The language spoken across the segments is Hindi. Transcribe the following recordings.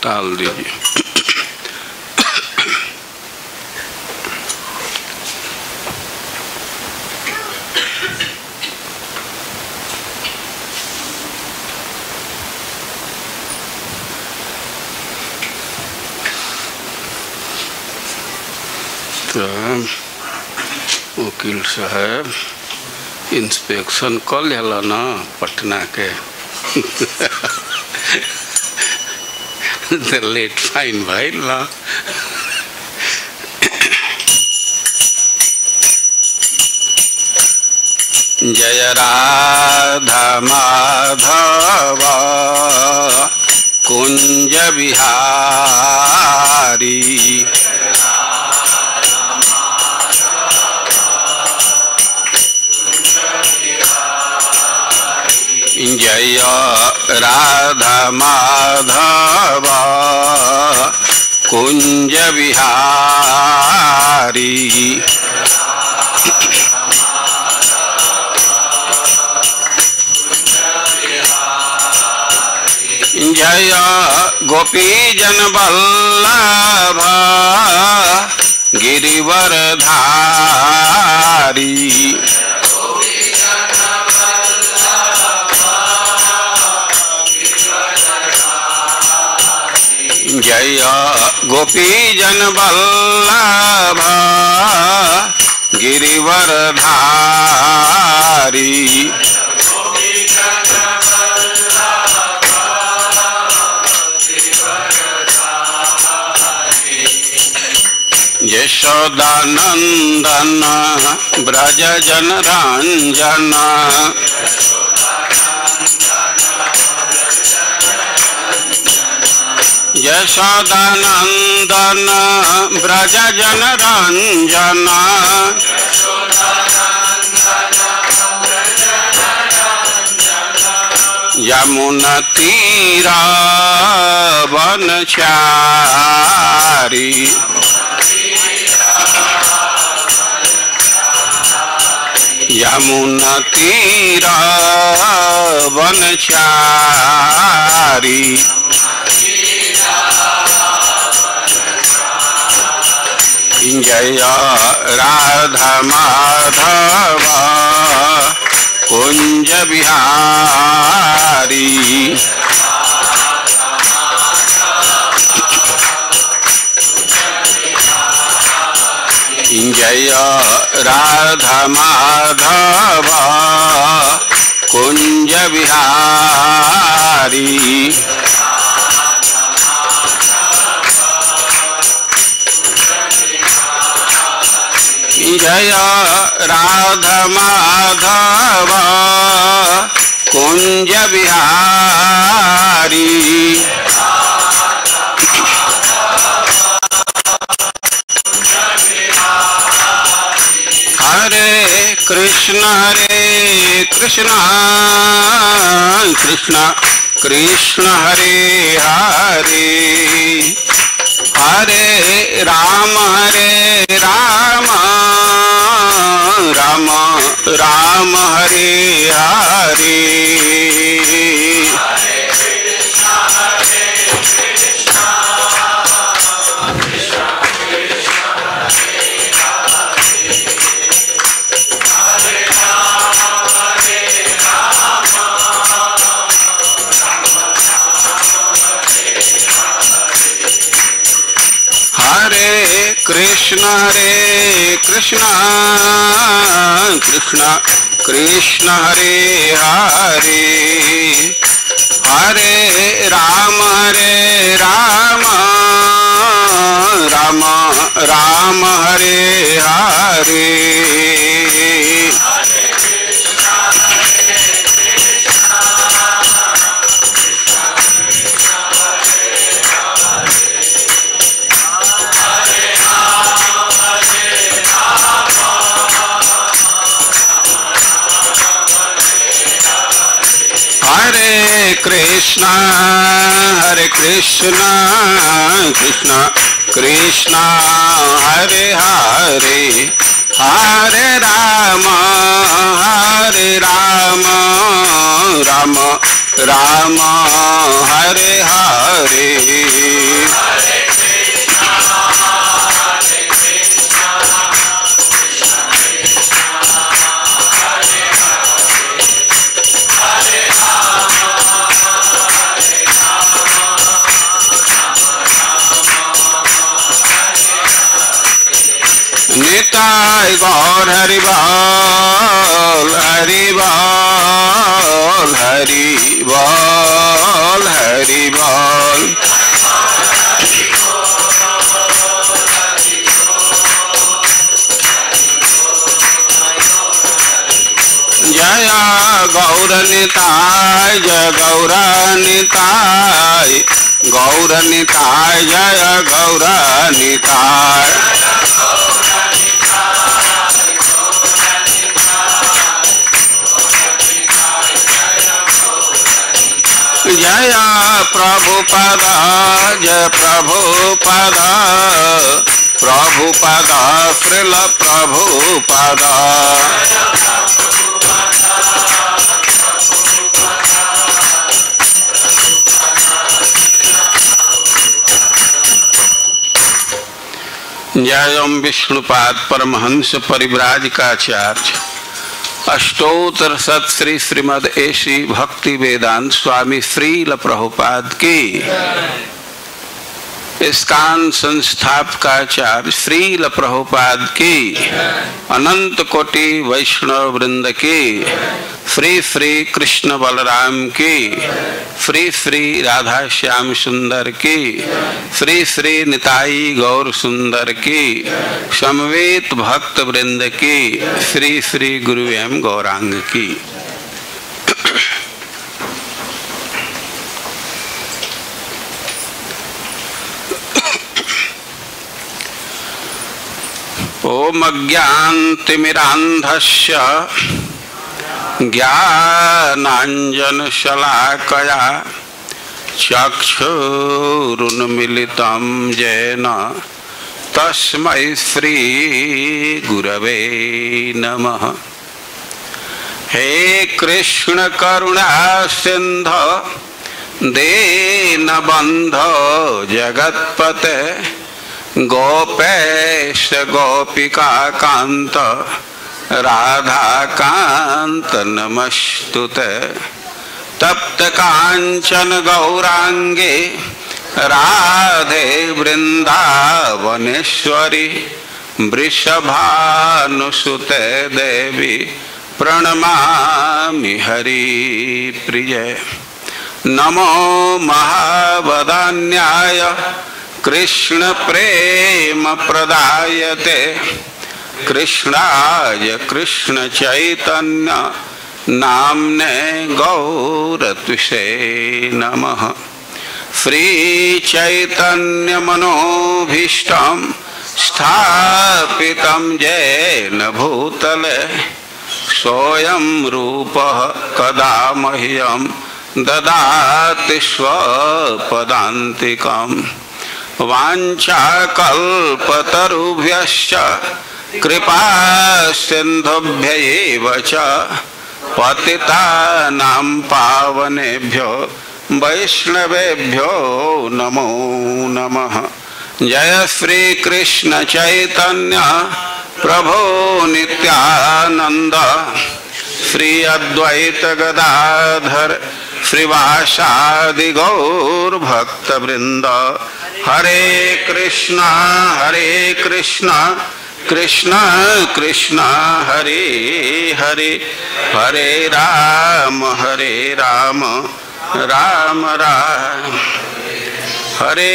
टाल दीजिए। तो वकील साहब इंस्पेक्शन कर लेला ना पटना के लेट फाइन भाई ना। जय राधा माधव कुंज बिहारी, जय राधा माधव कुंज बिहारी, जय गोपीजन वल्लभ गिरिवरधारी, जय गोपीजन वल्लभ गिरिवरधारी, यशोदानंदन ब्रज जनरंजन, यशोदानंदन ब्रज जनरंजन, यमुना तीरा वनचारी, यमुना तीरा वनचारी, जय राधा माधव कुंज बिहारी, जय राधा माधव कुंज बिहारी, जय राधा माधव कुंज बिहारी, हरे कृष्ण कृष्ण कृष्ण हरे हरे, हरे राम राम राम हरे हरे, हरे कृष्ण कृष्ण कृष्ण हरे हरे, हरे राम राम राम हरे हरे, हरे कृष्ण कृष्ण कृष्ण हरे हरे, हरे राम राम राम हरे हरे निताय गौर हरि बोल हरि बोल हरि बोल हरि बोल जय गौर निताय जय गौर निताय गौर निताय जय गौर निताय जय प्रभुपद जय प्रभुपद प्रभुपद श्रील प्रभुपद जय विष्णुपाद परमहंस परिव्राजकाचार्य अष्टोत्तर सत श्री श्रीमद ऐसी भक्ति वेदांत स्वामी श्रील प्रभुपाद की इस्कान संस्थापकाचार्य श्रील प्रभुपाद की अनंत कोटि वैष्णव वृंद की श्री श्री कृष्ण बलराम की श्री श्री राधा श्याम सुंदर की श्री श्री निताई गौर सुंदर की समवेत भक्त वृंद की श्री श्री गुरु एवं गौरांग की ओम अज्ञानतिमिरान्धस्य ज्ञानाञ्जनशलाकया चक्षुरुन्मीलितं येन तस्मै श्री गुरवे नमः। हे कृष्ण करुणा सिंधु दीनबन्धो जगत्पते गोपेश गोपिका कांत राधा कांत नमस्तुते। तप्त कांचन गौरांगे राधे वृंदावनेश्वरी वृषभानुसुते देवी प्रणमामि हरि प्रिये। नमो महावदान्याय कृष्ण प्रेम प्रदायते कृष्णाय कृष्ण चैतन्य नाम्ने गौरत्विषे नमः। श्री चैतन्य मनोभीष्टं स्थापितं येन भूतले सोऽयं रूपः कदा मह्यं ददाति स्वपदान्तिकम्। वाञ्छाकल्पतरुभ्यश्च कृपा सिन्धुभ्यैव च पतितानां पावनेभ्यो वैष्णवेभ्यो नमो नमः। जय श्री कृष्ण चैतन्य प्रभो नित्यानंद श्री अद्वैत गदाधर श्रीवासादि गौर भक्त वृंद। हरे कृष्णा कृष्ण कृष्ण हरे हरे हरे राम राम राम हरे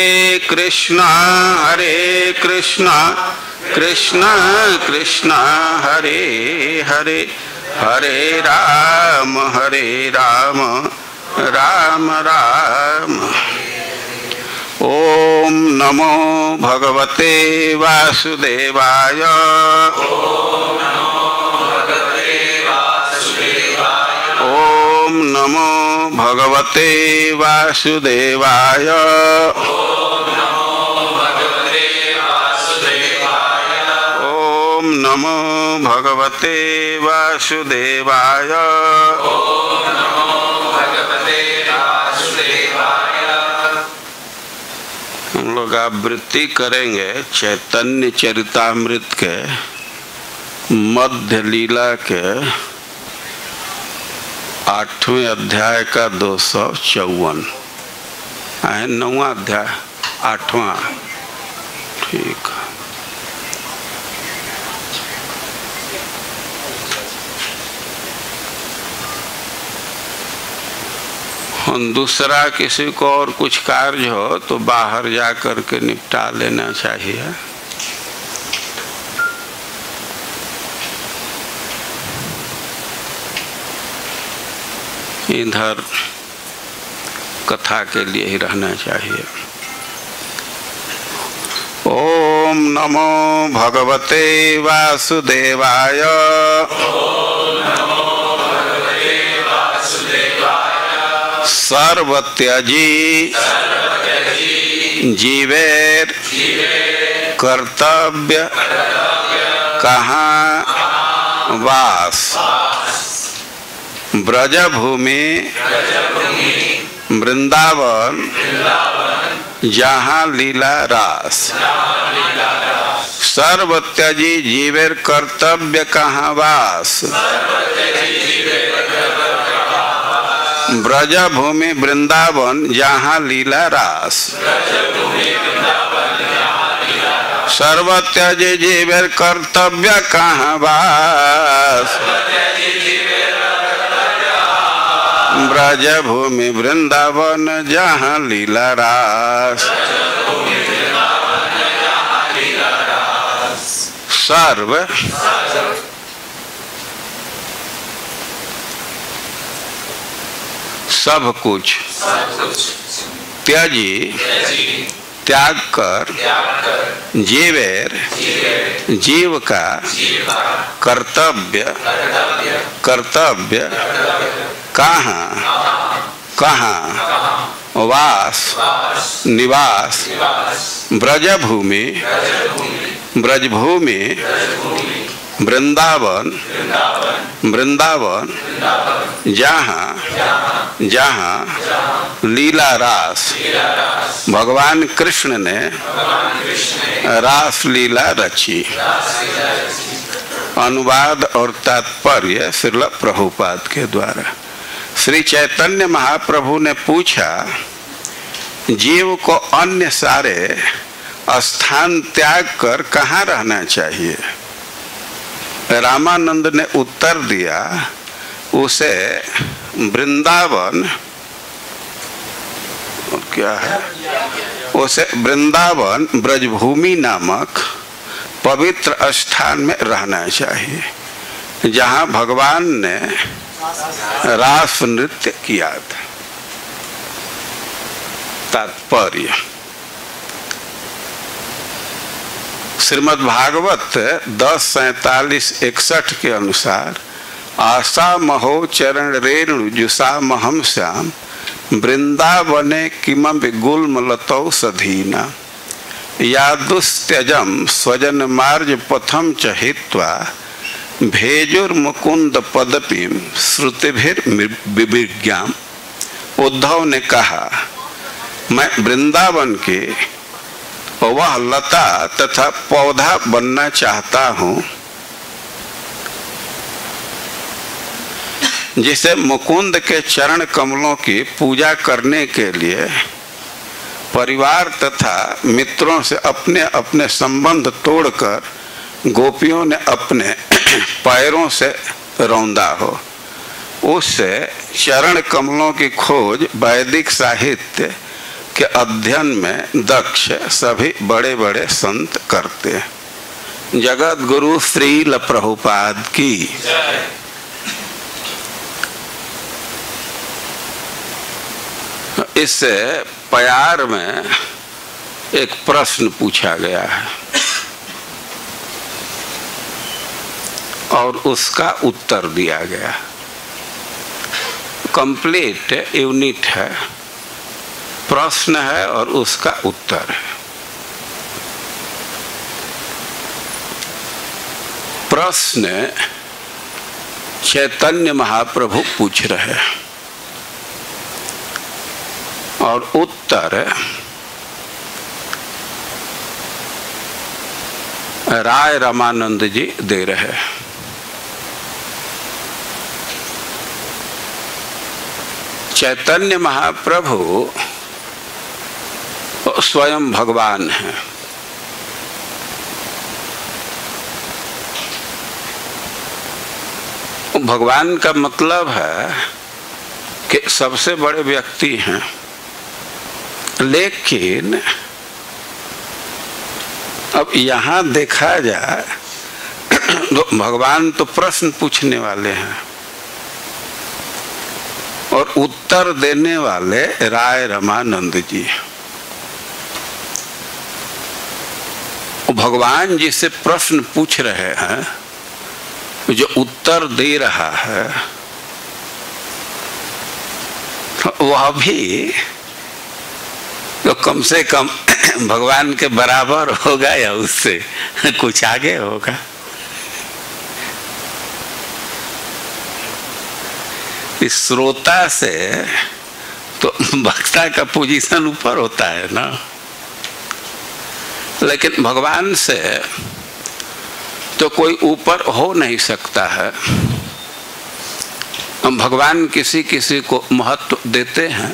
कृष्णा कृष्ण कृष्ण हरे हरे हरे राम राम राम। ओम नमो भगवते वासुदेवाय। ओम नमो भगवते वासुदेवाय। ओम नमो भगवते वासुदेवाय। हम लोग आवृत्ति करेंगे चैतन्य चरितामृत के मध्य लीला के 8वें अध्याय का 254 है, 9वां अध्याय 8वां। ठीक, दूसरा किसी को और कुछ कार्य हो तो बाहर जा कर के निपटा लेना चाहिए। इधर कथा के लिए ही रहना चाहिए। ओम नमो भगवते वासुदेवाय। सर्वत्यजी जीवेर कर्तव्य कहाँ वास। ब्रजभूमि वृंदावन जहाँ लीला रास। सर्वत्यजी जीवेर कर्तव्य कहाँ वास। ब्रजभूमि वृंदावन जहाँ लीला रास। सर्वत्यजी जीवेर कर्तव्य कहाँ वास। ब्रजभूमि वृंदावन जहाँ लीला रास। सर्व सब कुछ त्यजी त्याग कर जीवेर जीव का कर्तव्य कर्तव्य कहाँ कहाँ वास निवास। ब्रजभूमि ब्रजभूमि वृंदावन वृंदावन जहाँ जहाँ लीला रास। भगवान कृष्ण ने रास लीला रची। अनुवाद और तात्पर्य श्रील प्रभुपाद के द्वारा। श्री चैतन्य महाप्रभु ने पूछा, जीव को अन्य सारे स्थान त्याग कर कहाँ रहना चाहिए? रामानंद ने उत्तर दिया, उसे वृंदावन क्या है, उसे वृंदावन ब्रजभूमि नामक पवित्र स्थान में रहना चाहिए जहाँ भगवान ने रास नृत्य किया था। तात्पर्य श्रीमद् भागवत 10:47-61 के अनुसार आशा महो चरण रेणु जुषा महम श्याम वृंदावने किमपि गुल्मलतौ सधीना यादुस्त्यजम स्वजन मार्ज पथम च हित्वा भेजुर्मुकुंद पदपीम श्रुतिभिर्विज्ञाम। उद्धव ने कहा, मैं वृंदावन के वह लता तथा पौधा बनना चाहता हूँ जिसे मुकुंद के चरण कमलों की पूजा करने के लिए परिवार तथा मित्रों से अपने अपने संबंध तोड़कर गोपियों ने अपने पैरों से रौंदा हो। उससे चरण कमलों की खोज वैदिक साहित्य के अध्ययन में दक्ष सभी बड़े बड़े संत करते हैं। जगत गुरु श्रील प्रभुपाद की। इस प्यार में एक प्रश्न पूछा गया है और उसका उत्तर दिया गया। कंप्लीट यूनिट है, प्रश्न है और उसका उत्तर है। प्रश्न चैतन्य महाप्रभु पूछ रहे हैं और उत्तर राय रामानंद जी दे रहे। चैतन्य महाप्रभु स्वयं भगवान है। भगवान का मतलब है कि सबसे बड़े व्यक्ति हैं, लेकिन अब यहाँ देखा जाए तो भगवान तो प्रश्न पूछने वाले हैं और उत्तर देने वाले राय रामानंद जी। भगवान जी से प्रश्न पूछ रहे हैं, जो उत्तर दे रहा है वह भी तो कम से कम भगवान के बराबर होगा या उससे कुछ आगे होगा। इस श्रोता से तो वक्ता का पोजीशन ऊपर होता है ना, लेकिन भगवान से तो कोई ऊपर हो नहीं सकता है। हम भगवान किसी किसी को महत्व देते हैं,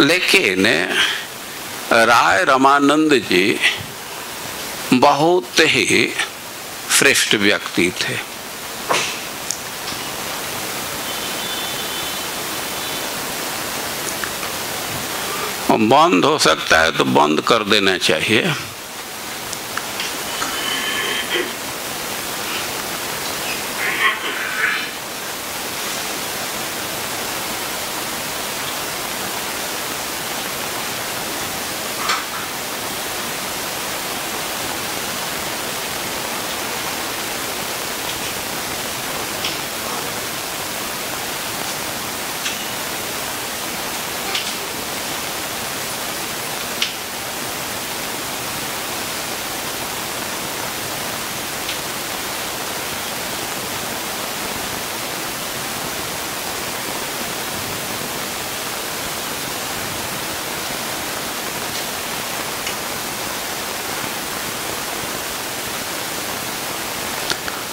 लेकिन राय रामानंद जी बहुत ही श्रेष्ठ व्यक्ति थे। बंद हो सकता है तो बंद कर देना चाहिए।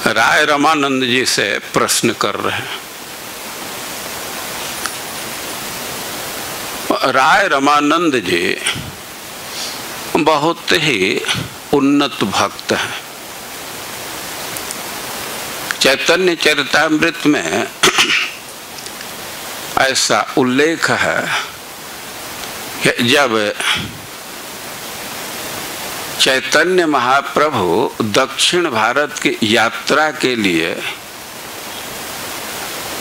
राय रामानंद जी से प्रश्न कर रहे हैं। राय रामानंद जी बहुत ही उन्नत भक्त हैं। चैतन्य चरितामृत में ऐसा उल्लेख है कि जब चैतन्य महाप्रभु दक्षिण भारत की यात्रा के लिए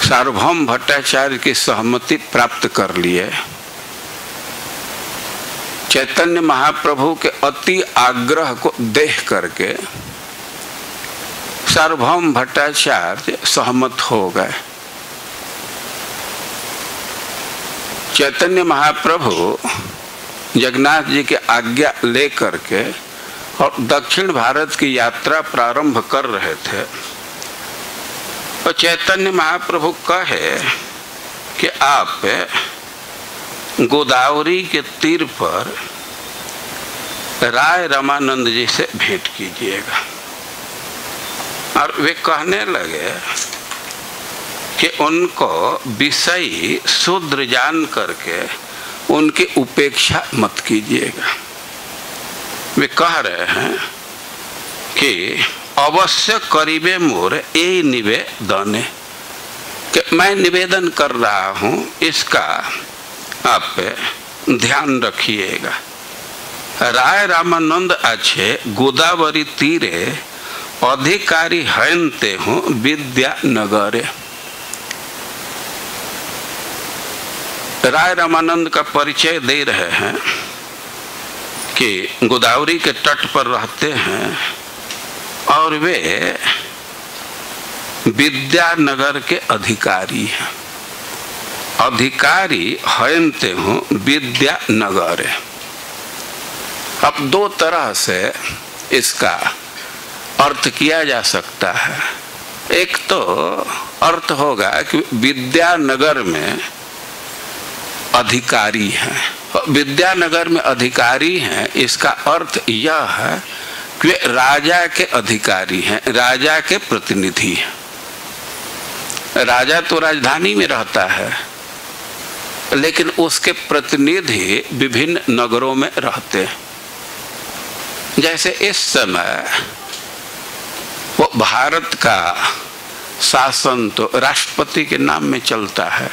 सार्वभौम भट्टाचार्य की सहमति प्राप्त कर लिए, चैतन्य महाप्रभु के अति आग्रह को देख करके सार्वभौम भट्टाचार्य सहमत हो गए। चैतन्य महाप्रभु जगन्नाथ जी की आज्ञा ले करके और दक्षिण भारत की यात्रा प्रारंभ कर रहे थे, और चैतन्य महाप्रभु कहे कि आप गोदावरी के तीर पर राय रामानंद जी से भेंट कीजिएगा। और वे कहने लगे कि उनको विषय शूद्र जान करके उनकी उपेक्षा मत कीजिएगा। वे कह रहे हैं कि अवश्य करीबे मोर ए निवेदन, कि मैं निवेदन कर रहा हूँ, इसका आप ध्यान रखिएगा। राय रामानंद अच्छे गोदावरी तीरे अधिकारी हयनते हूँ विद्यानगरे। राय रामानंद का परिचय दे रहे हैं कि गोदावरी के तट पर रहते हैं और वे विद्यानगर के अधिकारी हैं। अधिकारी हयनते हूँ विद्यानगर। अब दो तरह से इसका अर्थ किया जा सकता है। एक तो अर्थ होगा कि विद्यानगर में अधिकारी हैं। विद्यानगर में अधिकारी हैं, इसका अर्थ यह है वे राजा के अधिकारी हैं, राजा के प्रतिनिधि हैं। राजा तो राजधानी में रहता है, लेकिन उसके प्रतिनिधि विभिन्न नगरों में रहते हैं। जैसे इस समय वो भारत का शासन तो राष्ट्रपति के नाम में चलता है,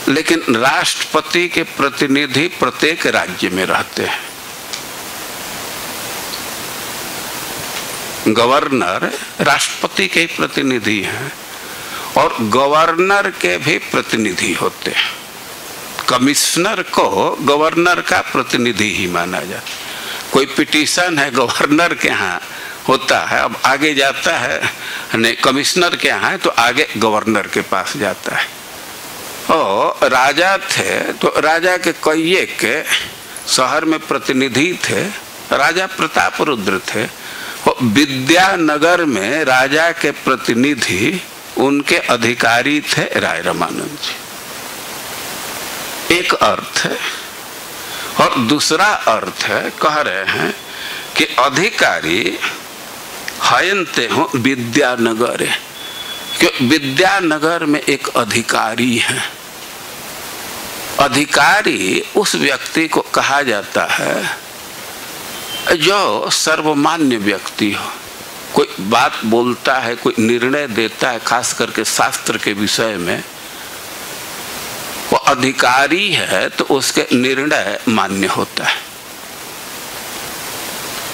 लेकिन राष्ट्रपति के प्रतिनिधि प्रत्येक राज्य में रहते हैं। गवर्नर राष्ट्रपति के प्रतिनिधि हैं और गवर्नर के भी प्रतिनिधि होते हैं। कमिश्नर को गवर्नर का प्रतिनिधि ही माना जाता है। कोई पिटीशन है गवर्नर के यहाँ होता है, अब आगे जाता है नहीं कमिश्नर के यहाँ है तो आगे गवर्नर के पास जाता है। और राजा थे तो राजा के कई एक शहर में प्रतिनिधि थे। राजा प्रताप रुद्र थे, विद्यानगर में राजा के प्रतिनिधि उनके अधिकारी थे राय रामानंद जी। एक अर्थ है। और दूसरा अर्थ है, कह रहे हैं कि अधिकारी हयंते हो विद्यानगर, कि विद्यानगर में एक अधिकारी है। अधिकारी उस व्यक्ति को कहा जाता है जो सर्वमान्य व्यक्ति हो, कोई बात बोलता है, कोई निर्णय देता है, खास करके शास्त्र के विषय में वो अधिकारी है तो उसके निर्णय मान्य होता है।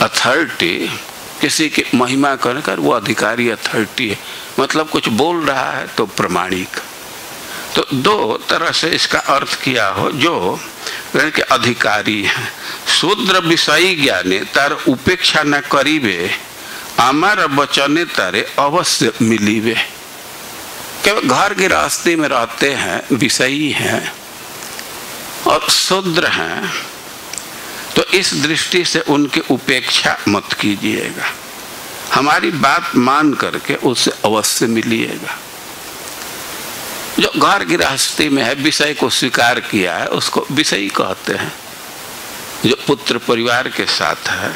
अथॉरिटी किसी की महिमा कर वो अधिकारी अथॉरिटी है, मतलब कुछ बोल रहा है तो प्रमाणिक। तो दो तरह से इसका अर्थ किया हो, जो के अधिकारी है। शूद्र विषयी ज्ञाने तार उपेक्षा न करीबे, आमार वचने तारे अवश्य मिलीवे। केवल घर गृहस्थी में रहते हैं, विषयी हैं और शूद्र हैं, तो इस दृष्टि से उनकी उपेक्षा मत कीजिएगा, हमारी बात मान करके उससे अवश्य मिलिएगा। जो घर गृहस्थी में है, विषय को स्वीकार किया है, उसको विषयी कहते हैं, जो पुत्र परिवार के साथ है।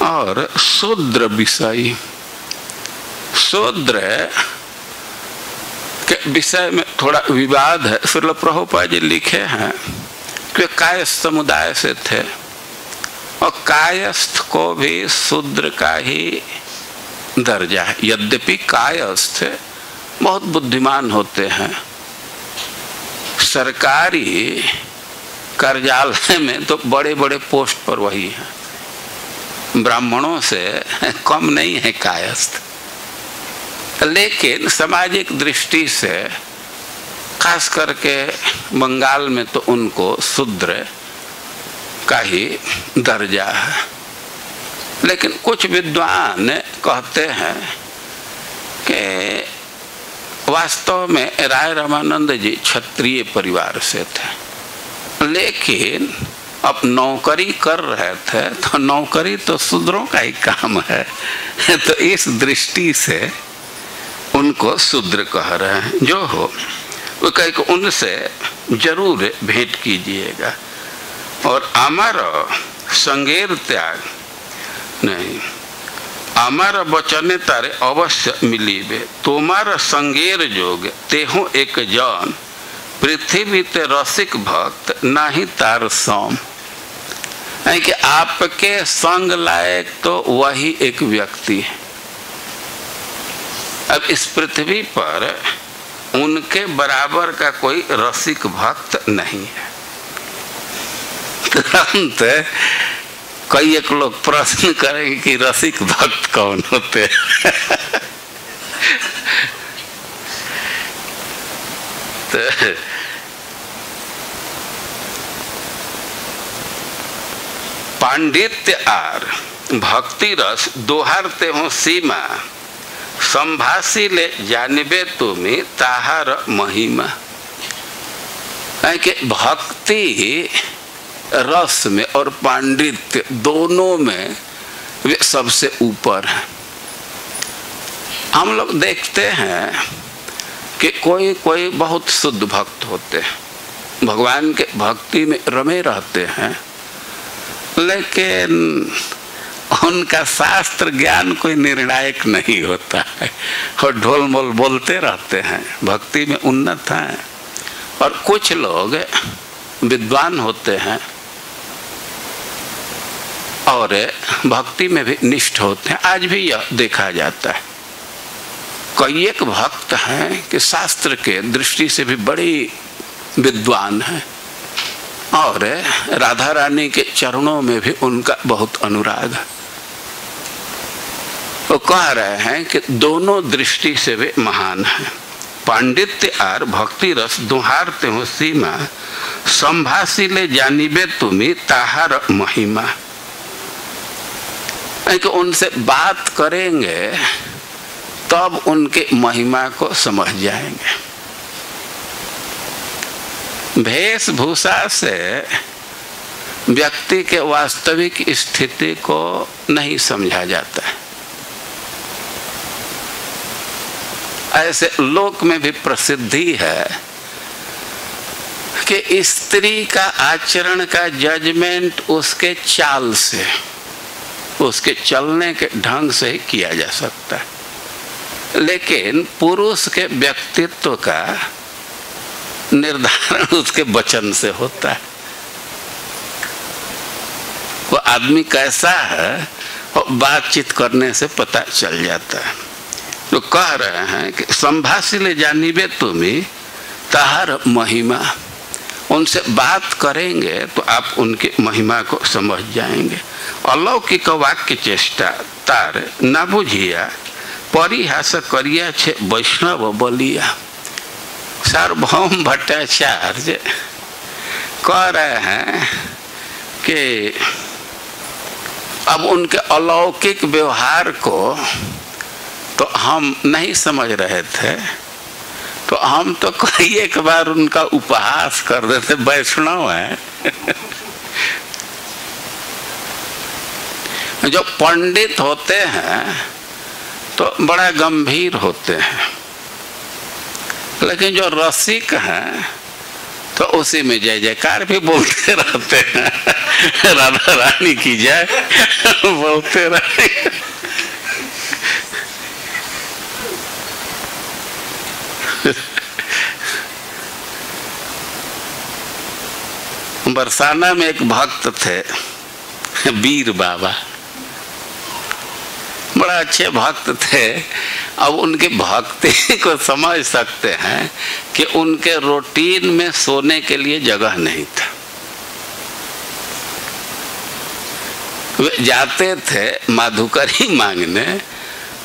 और शूद्र विषयी, शूद्र के विषय में थोड़ा विवाद है। श्रील प्रभुपाद जी लिखे हैं कि कायस्थ समुदाय से थे और कायस्थ को भी शूद्र का ही दर्जा है। यद्यपि कायस्थ बहुत बुद्धिमान होते हैं, सरकारी कार्यालय में तो बड़े बड़े पोस्ट पर वही हैं, ब्राह्मणों से कम नहीं है कायस्थ। लेकिन सामाजिक दृष्टि से खास करके बंगाल में तो उनको शूद्र का ही दर्जा है। लेकिन कुछ विद्वान कहते हैं कि वास्तव में राय रामानंद जी क्षत्रिय परिवार से थे, लेकिन अब नौकरी कर रहे थे तो नौकरी तो शूद्रों का ही काम है, तो इस दृष्टि से उनको शूद्र कह रहे हैं। जो हो वो कहे कि उनसे जरूर भेंट कीजिएगा। और हमारा संगेर त्याग नहीं, हमारा वचने तारे अवश्य मिलीबे, तुम्हारा संगेर जोग तेहु एक जन, पृथ्वी ते रसिक भक्त नाही तार सम। कि आपके संग लायक तो वही एक व्यक्ति है। अब इस पृथ्वी पर उनके बराबर का कोई रसिक भक्त नहीं है। तुरंत कई एक लोग प्रश्न करेंगे कि रसिक भक्त कौन होते हैं। तो पांडित्य आर भक्ति रस दोहारते हो सीमा, संभाषी ले जानबे तुम्हें ताहार महिमा। कि भक्ति रस में और पांडित्य दोनों में वे सबसे ऊपर है। हम लोग देखते हैं कि कोई कोई बहुत शुद्ध भक्त होते हैं, भगवान के भक्ति में रमे रहते हैं, लेकिन उनका शास्त्र ज्ञान कोई निर्णायक नहीं होता है और ढोल मोल बोलते रहते हैं, भक्ति में उन्नत हैं। और कुछ लोग विद्वान होते हैं और भक्ति में भी निष्ठ होते हैं। आज भी यह देखा जाता है। कई एक भक्त हैं कि शास्त्र के दृष्टि से भी बड़ी विद्वान हैं और राधा रानी के चरणों में भी उनका बहुत अनुराग है। वो कह रहे हैं कि दोनों दृष्टि से वे महान हैं। पांडित्य आर भक्ति रस दुहारते हो सीमा, संभाषी ले जानिबे तुम्हें ताहार महिमा। कि उनसे बात करेंगे तब उनके महिमा को समझ जाएंगे। वेशभूषा से व्यक्ति के वास्तविक स्थिति को नहीं समझा जाता है। ऐसे लोक में भी प्रसिद्धि है कि स्त्री का आचरण का जजमेंट उसके चाल से, उसके चलने के ढंग से ही किया जा सकता है, लेकिन पुरुष के व्यक्तित्व का निर्धारण उसके वचन से होता है। वो आदमी कैसा है वो बातचीत करने से पता चल जाता है। तो कह रहे हैं कि संभाषी ले जानिबे तुम्हें ताहार महिमा। उनसे बात करेंगे तो आप उनकी महिमा को समझ जाएंगे। अलौकिक वाक्य चेष्टा तार ना बुझिया, परिहास करिया छे वैष्णव बलिया। सार्वभौम भट्टाचार्य कह रहे हैं कि अब उनके अलौकिक व्यवहार को तो हम नहीं समझ रहे थे, तो हम तो कई एक बार उनका उपहास कर देते, वैष्णव है। जो पंडित होते हैं तो बड़ा गंभीर होते हैं, लेकिन जो रसिक हैं तो उसी में जय जयकार भी बोलते रहते हैं। राधा रानी की जय बोलते रहे। बरसाना में एक भक्त थे, वीर बाबा, बड़ा अच्छे भक्त थे। अब उनके भक्ति को समझ सकते हैं कि उनके रूटीन में सोने के लिए जगह नहीं था। वे जाते थे माधुकरी मांगने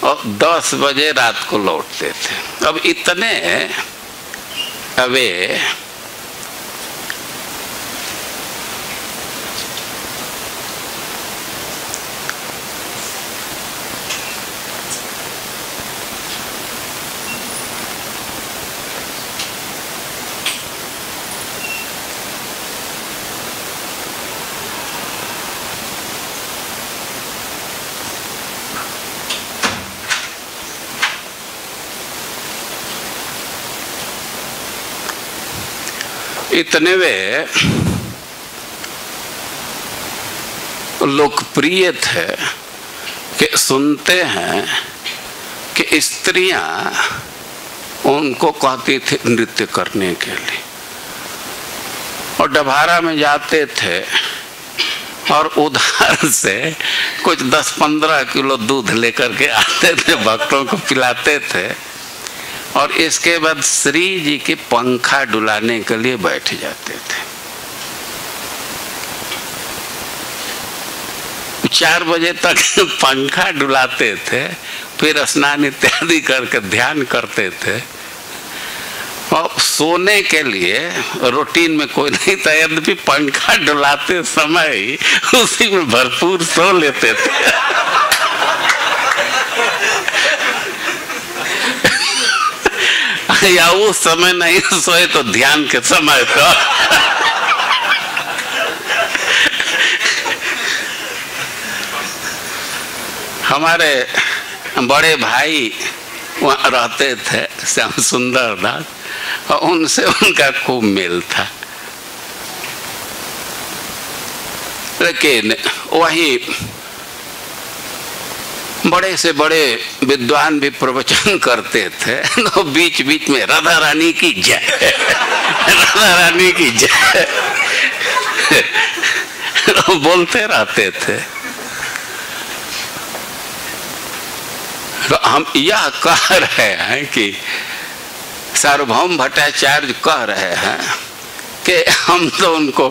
और 10 बजे रात को लौटते थे। अब इतने वे लोकप्रिय थे कि सुनते हैं कि स्त्रियां उनको कहती थी नृत्य करने के लिए, और डभारा में जाते थे और उधार से कुछ 10-15 किलो दूध लेकर के आते थे, भक्तों को पिलाते थे और इसके बाद श्री जी के पंखा डुलाने के लिए बैठ जाते थे। 4 बजे तक पंखा डुलाते थे, फिर स्नान इत्यादि करके ध्यान करते थे और सोने के लिए रूटीन में कोई नहीं था, यद्यपि पंखा डुलाते समय उसी में भरपूर सो लेते थे। या उस समय नहीं सोए तो ध्यान के समय तो हमारे बड़े भाई वहाँ रहते थे, श्याम सुंदर दास, और उनसे उनका खूब मेल था। लेकिन वही बड़े से बड़े विद्वान भी प्रवचन करते थे तो बीच बीच में राधा रानी की जय, राधा रानी की जय बोलते रहते थे। तो हम यह कह रहे हैं कि सार्वभौम भट्टाचार्य कह रहे हैं कि हम तो उनको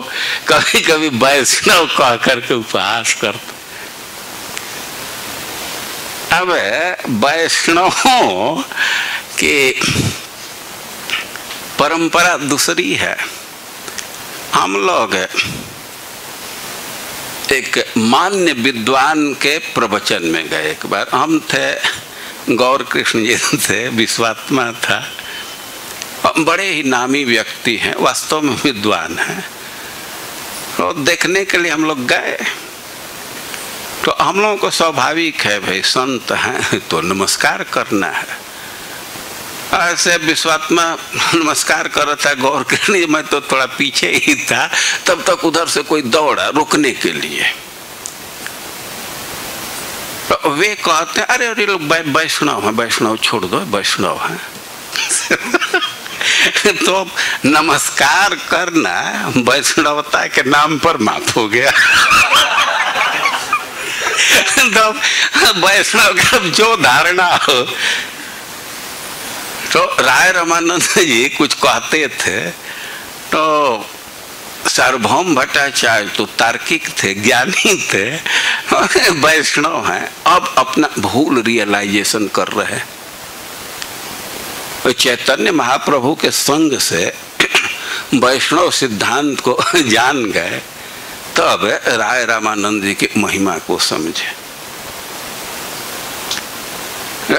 कभी कभी वैष्णव कह करके उपहास करते। अब वैष्णवों की परंपरा दूसरी है। हम लोग एक मान्य विद्वान के प्रवचन में गए। एक बार हम थे, गौर कृष्ण जी थे, विश्वात्मा था, बड़े ही नामी व्यक्ति हैं, वास्तव में विद्वान हैं। तो देखने के लिए हम लोग गए। तो हम लोगों को स्वाभाविक है, भाई संत हैं तो नमस्कार करना है। ऐसे विश्वात्मा नमस्कार कर रहा था, गौर कृष्ण जी मैं तो थोड़ा पीछे ही था, तब तक उधर से कोई दौड़ा रोकने के लिए। तो वे कहते हैं अरे अरे लोग वैष्णव हैं, वैष्णव छोड़ दो, वैष्णव हैं तो नमस्कार करना वैष्णवता के नाम पर माफ हो गया तो वैष्णव का जो धारणा हो। तो राय रामानंद जी कुछ कहते थे तो सार्वभौम भट्टाचार्य तो तार्किक थे, ज्ञानी थे, वैष्णव हैं, अब अपना भूल रियलाइजेशन कर रहे। चैतन्य महाप्रभु के संग से वैष्णव सिद्धांत को जान गए, तब राय रामानंद जी की महिमा को समझे।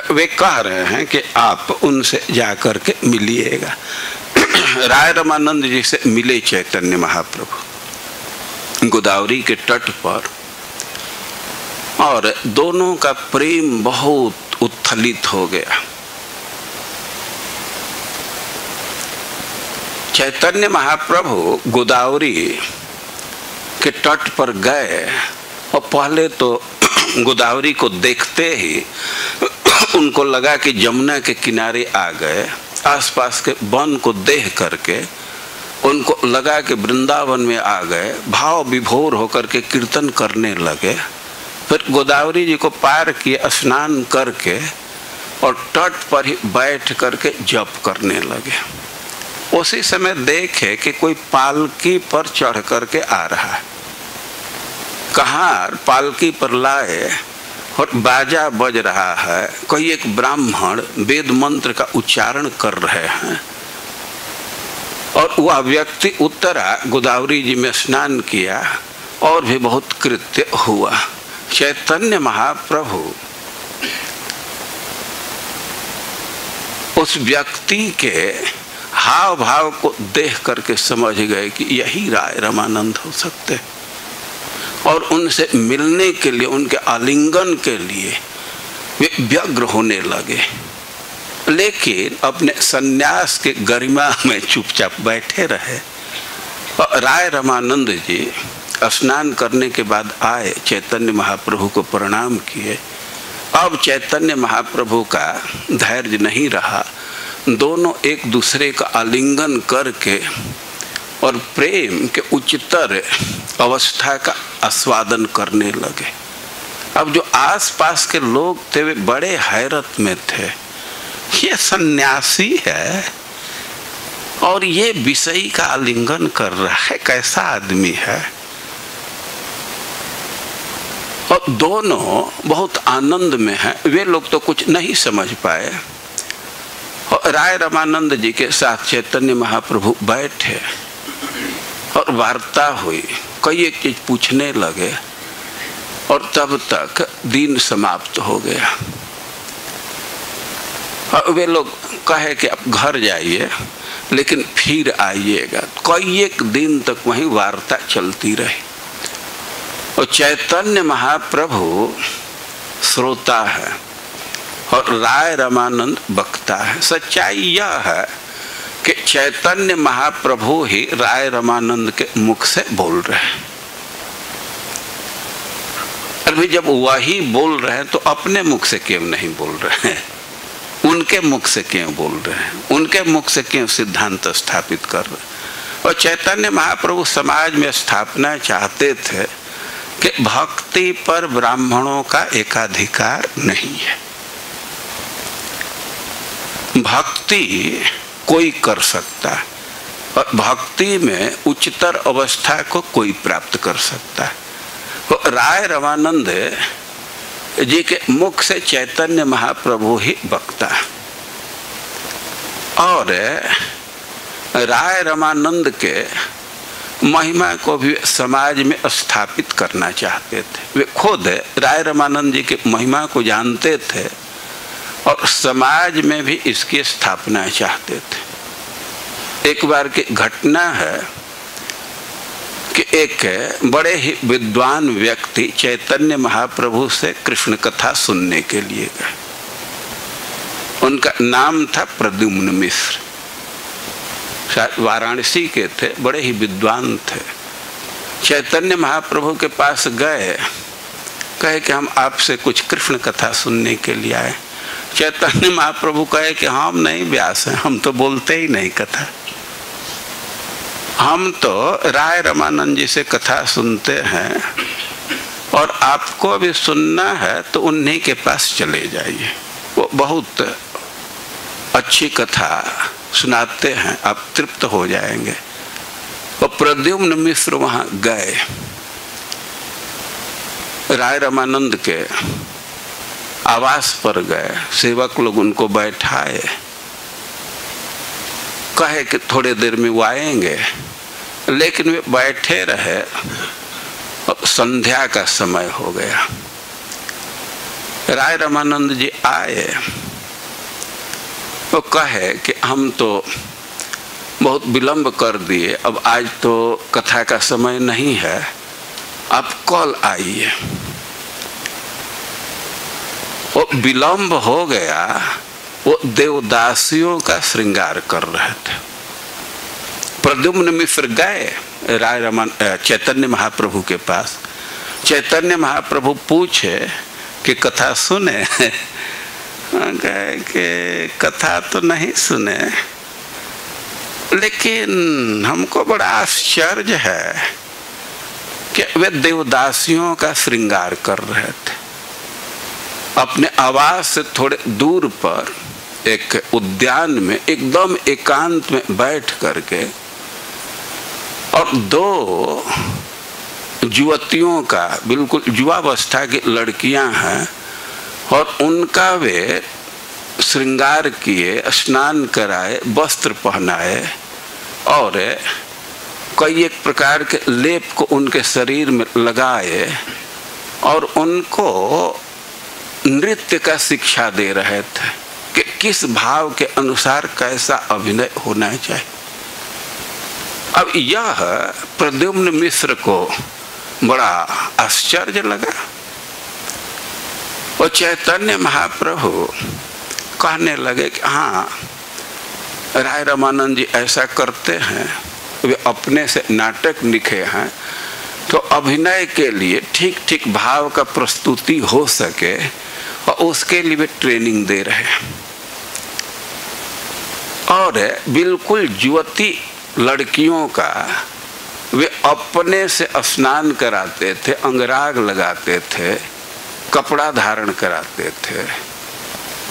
वे कह रहे हैं कि आप उनसे जाकर के मिलिएगा। राय रामानंद जी से मिले चैतन्य महाप्रभु गोदावरी के तट पर, और दोनों का प्रेम बहुत उत्थलित हो गया। चैतन्य महाप्रभु गोदावरी के तट पर गए और पहले तो गोदावरी को देखते ही उनको लगा कि जमुना के किनारे आ गए। आसपास के वन को देख करके उनको लगा कि वृंदावन में आ गए। भाव विभोर होकर के कीर्तन करने लगे। फिर गोदावरी जी को पार किए, स्नान करके और तट पर ही बैठ करके जप करने लगे। उसी समय देखे कि कोई पालकी पर चढ़ करके आ रहा है। कहार पालकी पर लाए और बाजा बज रहा है। कोई एक ब्राह्मण वेद मंत्र का उच्चारण कर रहे हैं और वह व्यक्ति उतरा, गोदावरी जी में स्नान किया और भी बहुत कृत्य हुआ। चैतन्य महाप्रभु उस व्यक्ति के हाव भाव को देख करके समझ गए कि यही राय रामानंद हो सकते, और उनसे मिलने के लिए, उनके आलिंगन के लिए वे व्यग्र होने लगे। लेकिन अपने सन्यास के गरिमा में चुपचाप बैठे रहे। और राय रामानंद जी स्नान करने के बाद आए, चैतन्य महाप्रभु को प्रणाम किए। अब चैतन्य महाप्रभु का धैर्य नहीं रहा। दोनों एक दूसरे का आलिंगन करके और प्रेम के उच्चतर अवस्था का आस्वादन करने लगे। अब जो आसपास के लोग थे वे बड़े हैरत में थे। ये सन्यासी है और ये विषयी का आलिंगन कर रहा है, कैसा आदमी है। और दोनों बहुत आनंद में हैं। वे लोग तो कुछ नहीं समझ पाए। और राय रामानंद जी के साथ चैतन्य महाप्रभु बैठे और वार्ता हुई, कई एक चीज पूछने लगे और तब तक दिन समाप्त हो गया। और वे लोग कहे कि आप घर जाइए लेकिन फिर आइएगा। कई एक दिन तक वहीं वार्ता चलती रही। और चैतन्य महाप्रभु श्रोता है और राय रामानंद वक्ता है। सच्चाई यह है कि चैतन्य महाप्रभु ही राय रामानंद के मुख से बोल रहे हैं। फिर भी जब वही बोल रहे हैं तो अपने मुख से क्यों नहीं बोल रहे हैं? उनके मुख से क्यों बोल रहे हैं? उनके मुख से क्यों सिद्धांत स्थापित कर रहे हैं? और चैतन्य महाप्रभु समाज में स्थापना चाहते थे कि भक्ति पर ब्राह्मणों का एकाधिकार नहीं है। भक्ति कोई कर सकता है और भक्ति में उच्चतर अवस्था को कोई प्राप्त कर सकता है। तो राय रमानंद जी के मुख से चैतन्य महाप्रभु ही बकता है और राय रमानंद के महिमा को भी समाज में स्थापित करना चाहते थे। वे खुद राय रमानंद जी के महिमा को जानते थे और समाज में भी इसकी स्थापना चाहते थे। एक बार की घटना है कि एक बड़े ही विद्वान व्यक्ति चैतन्य महाप्रभु से कृष्ण कथा सुनने के लिए गए। उनका नाम था प्रद्युम्न मिश्र, शायद वाराणसी के थे, बड़े ही विद्वान थे। चैतन्य महाप्रभु के पास गए, कहे कि हम आपसे कुछ कृष्ण कथा सुनने के लिए आए। चैतन्य महाप्रभु कहे कि हम नहीं व्यास हैं, हम तो बोलते ही नहीं कथा, हम तो राय रमानंद जी से कथा सुनते हैं और आपको भी सुनना है तो उन्हीं के पास चले जाइए, वो बहुत अच्छी कथा सुनाते हैं, आप तृप्त हो जाएंगे। वो प्रद्युम्न मिश्र वहां गए, राय रमानंद के आवास पर गए, सेवक लोग उनको बैठाए, कहे कि थोड़ी देर में वो आएंगे, लेकिन वे बैठे रहे। अब संध्या का समय हो गया, राय रमानंद जी आए, वो कहे कि हम तो बहुत विलंब कर दिए, अब आज तो कथा का समय नहीं है, आप कल आइए। वो विलंब हो गया, वो देवदासियों का श्रृंगार कर रहे थे। प्रद्युम्न मिश्र गए चैतन्य महाप्रभु के पास। चैतन्य महाप्रभु पूछे कि कथा सुने? कहे कि कथा तो नहीं सुने, लेकिन हमको बड़ा आश्चर्य है कि वे देवदासियों का श्रृंगार कर रहे थे। अपने आवास से थोड़े दूर पर एक उद्यान में एकदम एकांत में बैठ करके, और दो युवतियों का, बिल्कुल युवावस्था की लड़कियां हैं, और उनका वे श्रृंगार किए, स्नान कराए, वस्त्र पहनाए और कई एक प्रकार के लेप को उनके शरीर में लगाए और उनको नृत्य का शिक्षा दे रहे थे कि किस भाव के अनुसार कैसा अभिनय होना चाहिए। अब यह प्रद्युम्न मिश्र को बड़ा आश्चर्य लगा। और चैतन्य महाप्रभु कहने लगे कि हाँ, राय रमानंद जी ऐसा करते हैं, वे अपने से नाटक लिखे हैं, तो अभिनय के लिए ठीक ठीक भाव का प्रस्तुति हो सके और उसके लिए वे ट्रेनिंग दे रहे हैं। और बिल्कुल युवती लड़कियों का वे अपने से स्नान कराते थे, अंगराग लगाते थे, कपड़ा धारण कराते थे।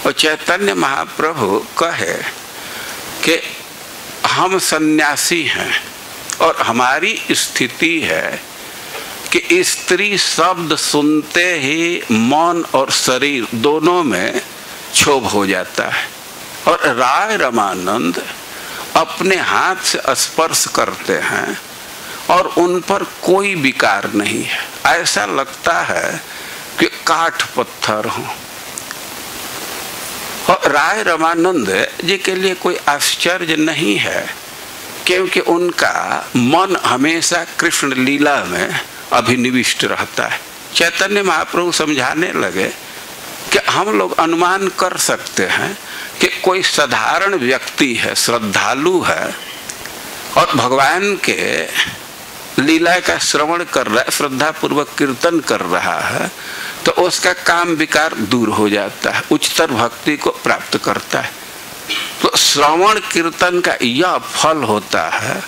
और चैतन्य महाप्रभु कहे कि हम सन्यासी हैं और हमारी स्थिति है कि स्त्री शब्द सुनते ही मन और शरीर दोनों में क्षोभ हो जाता है, और राय रमानंद अपने हाथ से स्पर्श करते हैं और उन पर कोई विकार नहीं है, ऐसा लगता है कि काठ पत्थर हो। और राय रमानंद जी के लिए कोई आश्चर्य नहीं है, क्योंकि उनका मन हमेशा कृष्ण लीला में अभिनिविष्ट रहता है। चैतन्य महाप्रभु समझाने लगे कि हम लोग अनुमान कर सकते हैं कि कोई साधारण व्यक्ति है, श्रद्धालु है, और भगवान के लीला का श्रवण कर रहा है, श्रद्धा पूर्वक कीर्तन कर रहा है, तो उसका काम विकार दूर हो जाता है, उच्चतर भक्ति को प्राप्त करता है। तो श्रवण कीर्तन का यह फल होता है।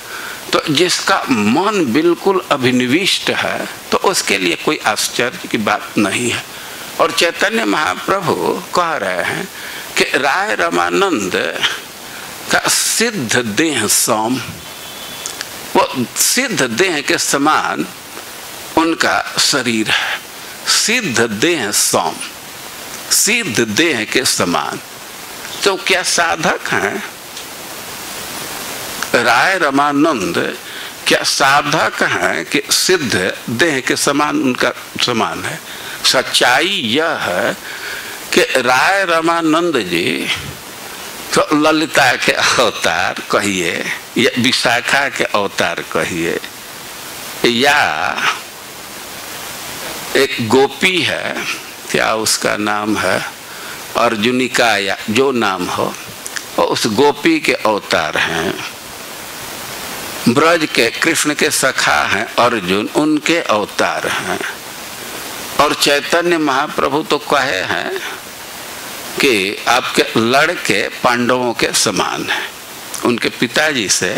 तो जिसका मन बिल्कुल अभिनिविष्ट है तो उसके लिए कोई आश्चर्य की बात नहीं है। और चैतन्य महाप्रभु कह रहे हैं कि राय रमानंद का सिद्ध देह सम, वो सिद्ध देह के समान उनका शरीर है। सिद्ध देह सम, सिद्ध देह के समान। तो क्या साधक हैं राय रमानंद? क्या साधक हैं कि सिद्ध देह के समान उनका समान है? सच्चाई यह है कि राय रमानंद जी तो ललिता के अवतार कहिए या विशाखा के अवतार कहिए, या एक गोपी है, क्या उसका नाम है, अर्जुनिका या जो नाम हो, और उस गोपी के अवतार हैं। ब्रज के कृष्ण के सखा हैं अर्जुन, उनके अवतार हैं। और चैतन्य महाप्रभु तो कहे हैं कि आपके लड़के पांडवों के समान हैं, उनके पिताजी से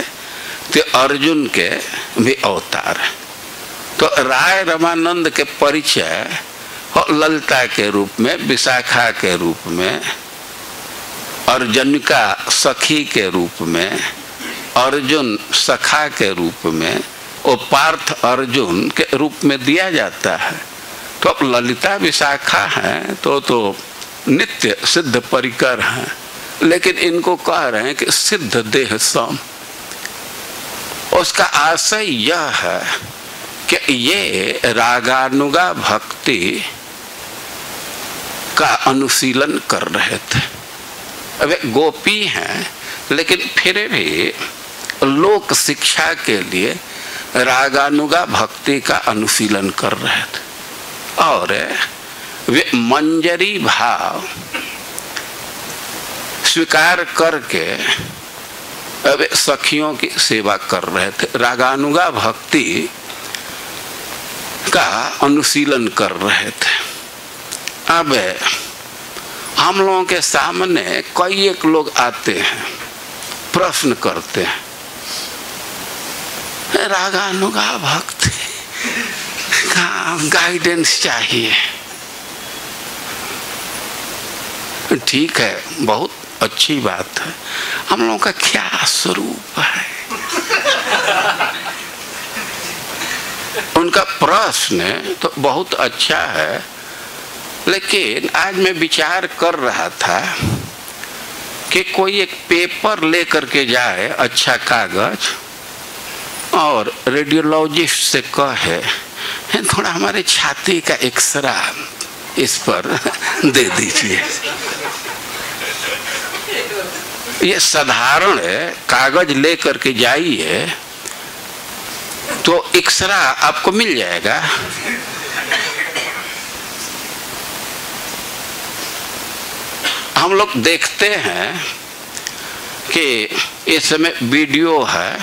तो अर्जुन के भी अवतार हैं। तो राय रमानंद के परिचय ललिता के रूप में, विशाखा के रूप में, अर्जुनिका सखी के रूप में, अर्जुन सखा के रूप में, और पार्थ अर्जुन के रूप में दिया जाता है। तो अब ललिता विशाखा हैं तो नित्य सिद्ध परिकर हैं, लेकिन इनको कह रहे हैं कि सिद्ध देह सम। उसका आशय यह है कि ये रागानुगा भक्ति का अनुशीलन कर रहे थे। अब गोपी हैं, लेकिन फिर भी लोक शिक्षा के लिए रागानुगा भक्ति का अनुशीलन कर रहे थे। और वे मंजरी भाव स्वीकार करके वे सखियों की सेवा कर रहे थे, रागानुगा भक्ति का अनुशीलन कर रहे थे। अब हम लोगों के सामने कई एक लोग आते हैं, प्रश्न करते हैं, रागानुगा भक्ति का गाइडेंस चाहिए। ठीक है, बहुत अच्छी बात है। हम लोगों का क्या स्वरूप है? उनका प्रश्न तो बहुत अच्छा है, लेकिन आज मैं विचार कर रहा था कि कोई एक पेपर लेकर के जाए, अच्छा कागज, और रेडियोलॉजिस्ट से कहे थोड़ा हमारे छाती का एक्सरा इस पर दे दीजिए। ये साधारण कागज लेकर के जाइए तो एक्सरा आपको मिल जाएगा। हम लोग देखते हैं कि इस समय वीडियो है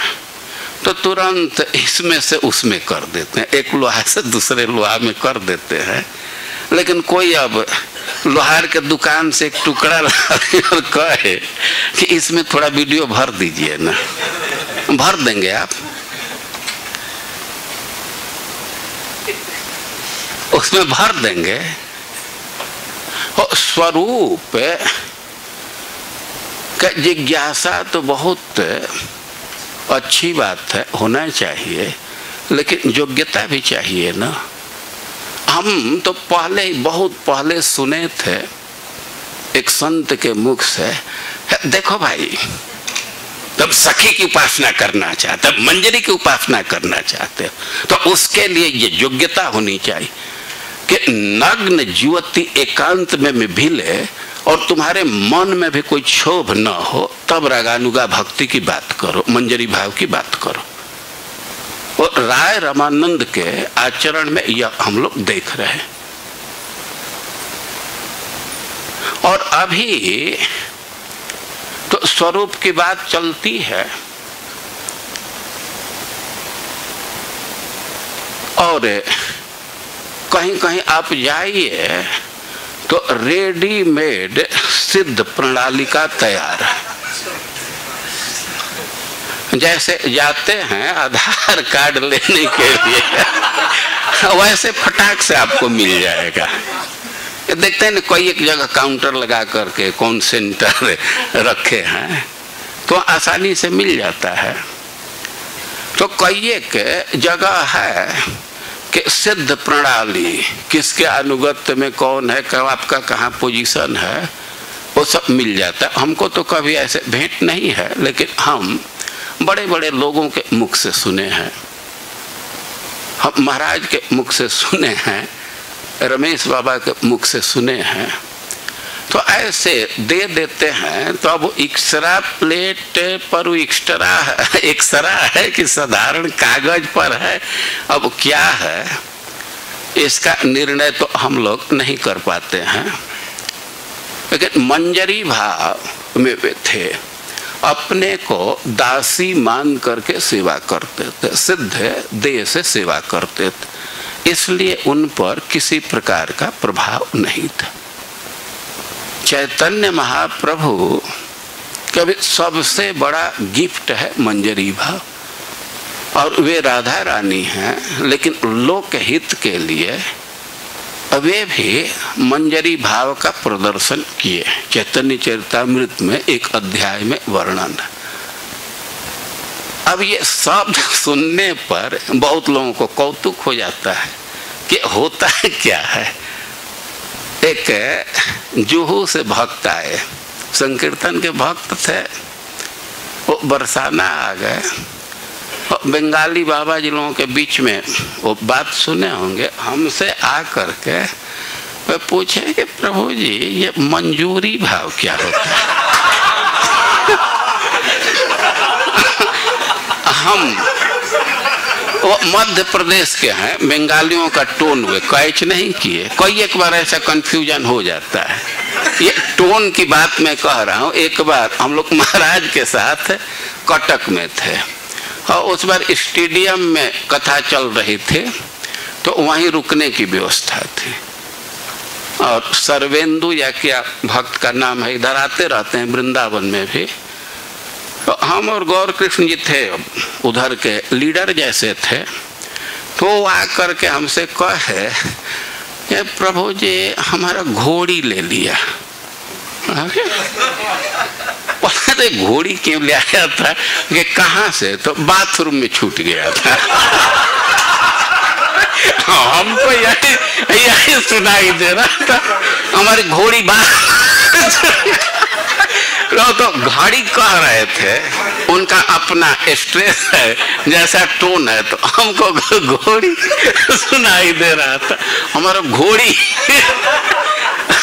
तो तुरंत इसमें से उसमें कर देते हैं, एक लोहा से दूसरे लोहा में कर देते हैं। लेकिन कोई अब लोहार के दुकान से एक टुकड़ा और कहे कि इसमें थोड़ा वीडियो भर दीजिए ना, भर देंगे आप? उसमें भर देंगे। स्वरूप का जिज्ञासा तो बहुत अच्छी बात है, होना चाहिए, लेकिन योग्यता भी चाहिए ना। हम तो पहले, बहुत पहले सुने थे एक संत के मुख से, देखो भाई, तब सखी की उपासना करना चाहते, तब मंजरी की उपासना करना चाहते हो, तो उसके लिए ये योग्यता होनी चाहिए कि नग्न युवती एकांत में मिले और तुम्हारे मन में भी कोई क्षोभ न हो, तब रागानुगा भक्ति की बात करो, मंजरी भाव की बात करो। और राय रमानंद के आचरण में यह हम लोग देख रहे हैं। और अभी तो स्वरूप की बात चलती है, और कहीं कहीं आप जाइए तो रेडीमेड सिद्ध प्रणालिका तैयार है। जैसे जाते हैं आधार कार्ड लेने के लिए वैसे फटाक से आपको मिल जाएगा। देखते हैं ना, कोई एक जगह काउंटर लगा करके कौन सेंटर रखे हैं तो आसानी से मिल जाता है। तो कई एक जगह है कि सिद्ध प्रणाली किसके अनुगत्य में कौन है, कब आपका कहाँ पोजीशन है, वो सब मिल जाता है। हमको तो कभी ऐसे भेंट नहीं है, लेकिन हम बड़े बड़े लोगों के मुख से सुने हैं। हम महाराज के मुख से सुने हैं, रमेश बाबा के मुख से सुने हैं। तो ऐसे दे देते हैं। तो अब एक्स्ट्रा प्लेट पर एक्स्ट्रा है कि साधारण कागज पर है, अब क्या है इसका निर्णय तो हम लोग नहीं कर पाते हैं। लेकिन मंजरी भाव में वे थे, अपने को दासी मान करके सेवा करते थे, सिद्ध देह से सेवा करते थे, इसलिए उन पर किसी प्रकार का प्रभाव नहीं था। चैतन्य महाप्रभु कभी सबसे बड़ा गिफ्ट है मंजरी भाव, और वे राधा रानी हैं, लेकिन लोक हित के लिए वे भी मंजरी भाव का प्रदर्शन किए। चैतन्य चरितामृत में एक अध्याय में वर्णन है। अब ये शब्द सुनने पर बहुत लोगों को कौतुक हो जाता है कि होता है क्या है। एक जुहू से भक्त आए, संकीर्तन के भक्त थे, वो बरसाना आ गए। बंगाली बाबा जी लोगों के बीच में वो बात सुने होंगे, हमसे आ करके वे पूछे कि प्रभु जी ये मंजूरी भाव क्या होता है। हम वो मध्य प्रदेश के हैं, बंगालियों का टोन वे कैच नहीं किए। कई एक बार ऐसा कंफ्यूजन हो जाता है। ये टोन की बात मैं कह रहा हूँ। एक बार हम लोग महाराज के साथ कटक में थे, और उस बार स्टेडियम में कथा चल रही थी, तो वहीं रुकने की व्यवस्था थी। और सर्वेंदु या क्या भक्त का नाम है, इधर आते रहते हैं वृंदावन में भी। तो हम और गौर कृष्ण जी थे, उधर के लीडर जैसे थे। तो वो आकर के हमसे कहे कि प्रभु जी हमारा घोड़ी ले लिया। अरे घोड़ी क्यों ले आया था कि कहाँ से, तो बाथरूम में छूट गया था। हमको यही सुनाई दे रहा था, हमारी घोड़ी तो घड़ी कह रहे थे, उनका अपना स्ट्रेस है, जैसा टोन है, तो हमको घोड़ी सुनाई दे रहा था, हमारा घोड़ी।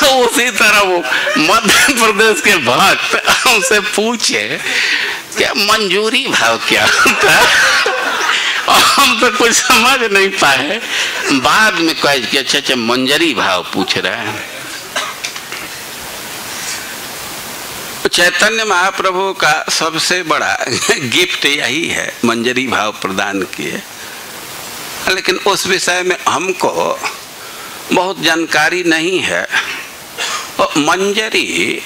उसी तरह वो मध्य प्रदेश के भक्त हमसे पूछे क्या मंजूरी भाव क्या होता है, और हम तो कुछ समझ नहीं पाए। बाद में कहे कि अच्छा मंजरी भाव पूछ रहे हैं। चैतन्य महाप्रभु का सबसे बड़ा गिफ्ट यही है, मंजरी भाव प्रदान किए। लेकिन उस विषय में हमको बहुत जानकारी नहीं है। और मंजरी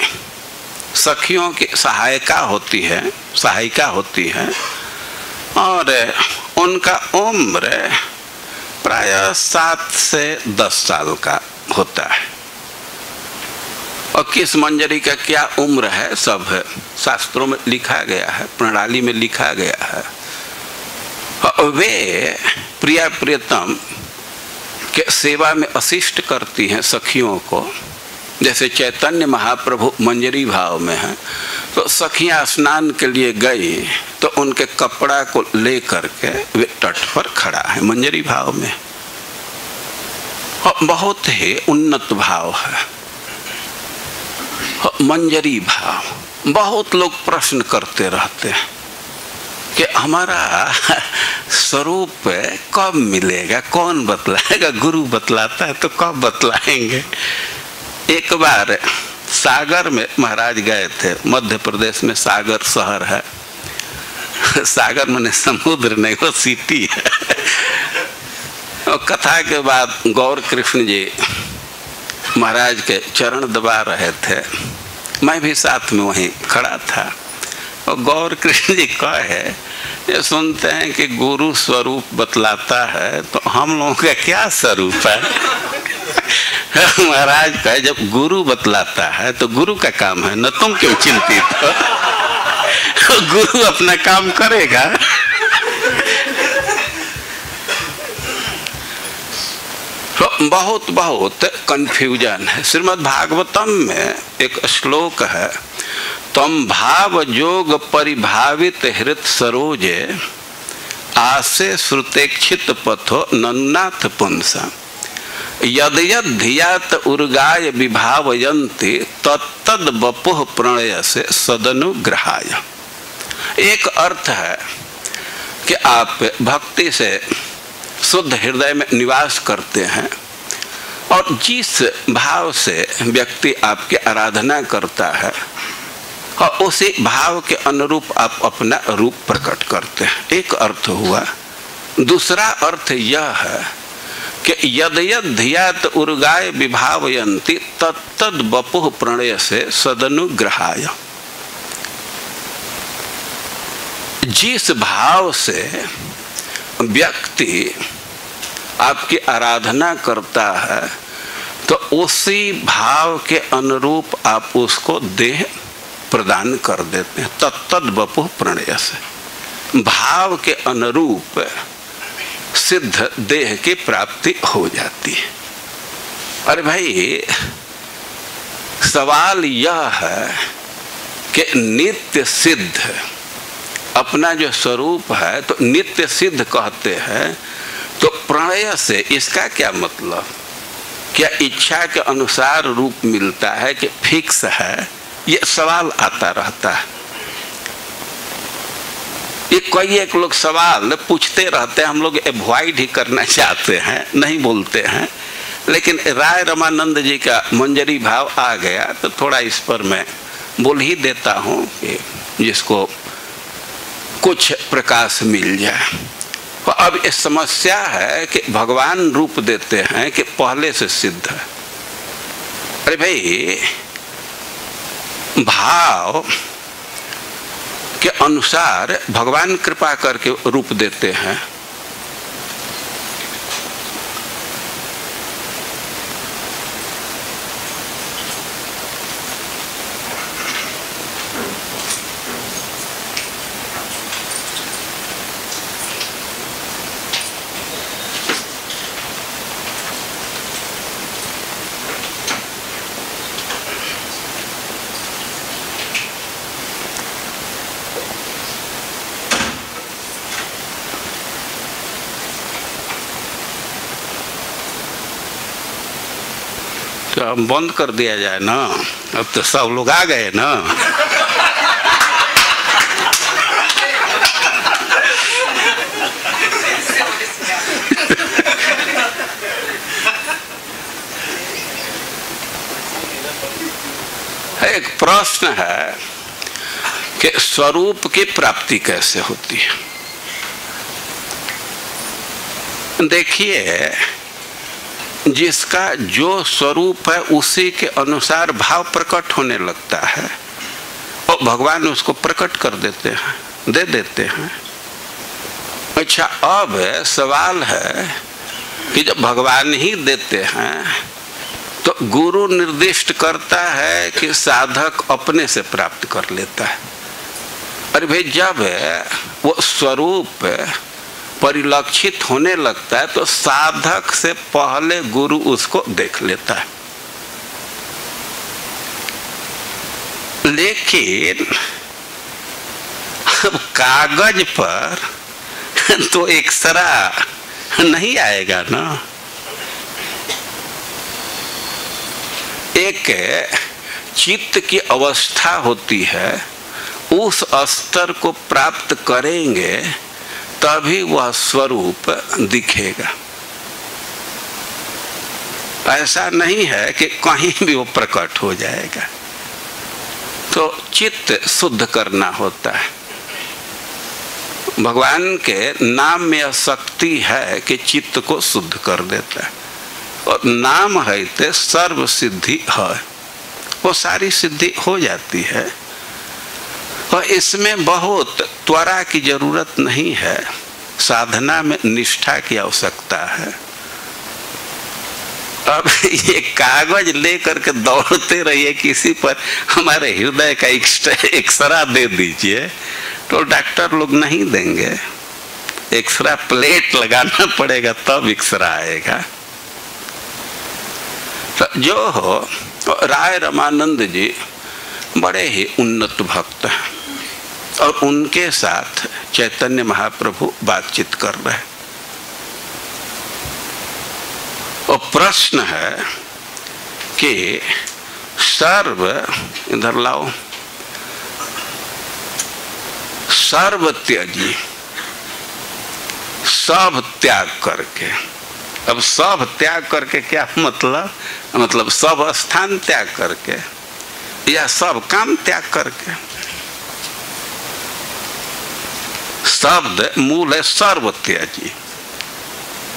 सखियों की सहायिका होती है, और उनका उम्र प्राय 7 से 10 साल का होता है। और किस मंजरी का क्या उम्र है सब शास्त्रों में लिखा गया है, प्रणाली में लिखा गया है। और वे प्रिया प्रियतम के सेवा में असिस्ट करती हैं सखियों को। जैसे चैतन्य महाप्रभु मंजरी भाव में हैं, तो सखियां स्नान के लिए गई तो उनके कपड़ा को ले करके वे तट पर खड़ा है मंजरी भाव में। और बहुत ही उन्नत भाव है मंजरी भाव। बहुत लोग प्रश्न करते रहते हैं कि हमारा स्वरूप कब मिलेगा, कौन बतलाएगा, गुरु बतलाता है तो कब बतलाएंगे। एक बार सागर में महाराज गए थे, मध्य प्रदेश में सागर शहर है। सागर माने समुद्र नहीं, वो सिटी है। और कथा के बाद गौर कृष्ण जी महाराज के चरण दबा रहे थे, मैं भी साथ में वहीं खड़ा था। और गौर कृष्ण जी कहे, ये सुनते हैं कि गुरु स्वरूप बतलाता है, तो हम लोगों का क्या स्वरूप है? महाराज कहे, जब गुरु बतलाता है तो गुरु का काम है न, तुम क्यों चिंतित हो? गुरु अपना काम करेगा। तो बहुत बहुत कंफ्यूजन है। श्रीमद् भागवतम में एक श्लोक है, तम भाव जोग परिभावित हृत सरोजे आसे श्रुतेक्षित पथो नन्नाथ पुंसा यद यद धियात उर्गाय विभावयन्ति तत्तद बपुः प्रणय से सदनुग्रहाय। एक अर्थ है कि आप भक्ति से शुद्ध हृदय में निवास करते हैं और जिस भाव से व्यक्ति आपकी आराधना करता है और उसी भाव के अनुरूप आप अपना रूप प्रकट करते हैं, एक अर्थ हुआ। दूसरा अर्थ यह है कि यद यद धियात उर्गाय विभावयन्ति तत्तद बपुः प्रणय से सदनुग्रहाय। जिस भाव से व्यक्ति आपकी आराधना करता है तो उसी भाव के अनुरूप आप उसको देह प्रदान कर देते हैं। तत्तद बपुः प्रणय से भाव के अनुरूप सिद्ध देह की प्राप्ति हो जाती है। अरे भाई, सवाल यह है कि नित्य सिद्ध अपना जो स्वरूप है तो नित्य सिद्ध कहते हैं, तो प्रणय से इसका क्या मतलब? क्या इच्छा के अनुसार रूप मिलता है कि फिक्स है? ये सवाल आता रहता है। ये कोई एक लोग सवाल पूछते रहते हैं, हम लोग अवॉइड ही करना चाहते हैं, नहीं बोलते हैं, लेकिन राय रमानंद जी का मंजरी भाव आ गया तो थोड़ा इस पर मैं बोल ही देता हूँ कि जिसको कुछ प्रकाश मिल जाए। तो अब ये समस्या है कि भगवान रूप देते हैं कि पहले से सिद्ध है। अरे भाई, भाव के अनुसार भगवान कृपा करके रूप देते हैं। तो अब बंद कर दिया जाए ना, अब तो सब लोग आ गए ना। एक प्रश्न है कि स्वरूप की प्राप्ति कैसे होती है। देखिए, जिसका जो स्वरूप है उसी के अनुसार भाव प्रकट होने लगता है और भगवान उसको प्रकट कर देते हैं, दे देते हैं। अच्छा, अब सवाल है कि जब भगवान ही देते हैं तो गुरु निर्दिष्ट करता है कि साधक अपने से प्राप्त कर लेता है। अरे भाई, जब वो स्वरूप परिलक्षित होने लगता है तो साधक से पहले गुरु उसको देख लेता है। लेकिन अब कागज पर तो एक्सरा नहीं आएगा ना। एक चित्त की अवस्था होती है, उस स्तर को प्राप्त करेंगे तभी वह स्वरूप दिखेगा। ऐसा नहीं है कि कहीं भी वो प्रकट हो जाएगा। तो चित्त शुद्ध करना होता है। भगवान के नाम में यह शक्ति है कि चित्त को शुद्ध कर देता है। और नाम है ते सर्व सिद्धि है, वो सारी सिद्धि हो जाती है। और इसमें बहुत त्वरा की जरूरत नहीं है, साधना में निष्ठा की आवश्यकता है। अब ये कागज लेकर के दौड़ते रहिए किसी पर हमारे हृदय का एक्सरा दे दीजिए, तो डॉक्टर लोग नहीं देंगे। एक्सरा प्लेट लगाना पड़ेगा तब एक्सरा आएगा। तो जो हो, राय रामानंद जी बड़े ही उन्नत भक्त हैं और उनके साथ चैतन्य महाप्रभु बातचीत कर रहे हैं। और प्रश्न है कि सर्व, इधर लाओ, सर्व त्यागी, सब त्याग करके। अब सब त्याग करके क्या मतलब? मतलब सब स्थान त्याग करके या सब काम त्याग करके। शब्द मूल है सर्व त्यागी,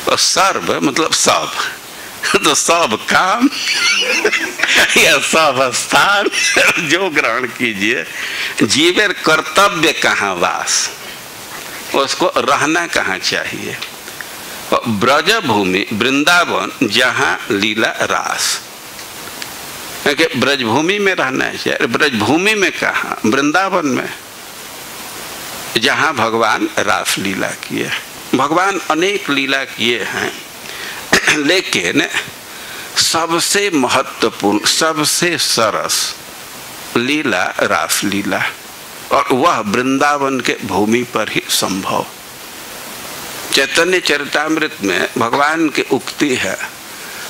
और सर्व मतलब सब, तो सब काम या सब स्थान जो ग्रहण कीजिए। जीवेर कर्तव्य कहाँ वास, उसको रहना कहाँ चाहिए? ब्रज भूमि वृंदावन जहाँ लीला रास, ब्रज भूमि में रहना चाहिए। ब्रज भूमि में कहाँ? वृंदावन में, जहाँ भगवान रास लीला किए। भगवान अनेक लीला किए हैं, लेकिन सबसे महत्वपूर्ण, सबसे सरस लीला रास लीला, और वह वृंदावन के भूमि पर ही संभव। चैतन्य चरितामृत में भगवान की उक्ति है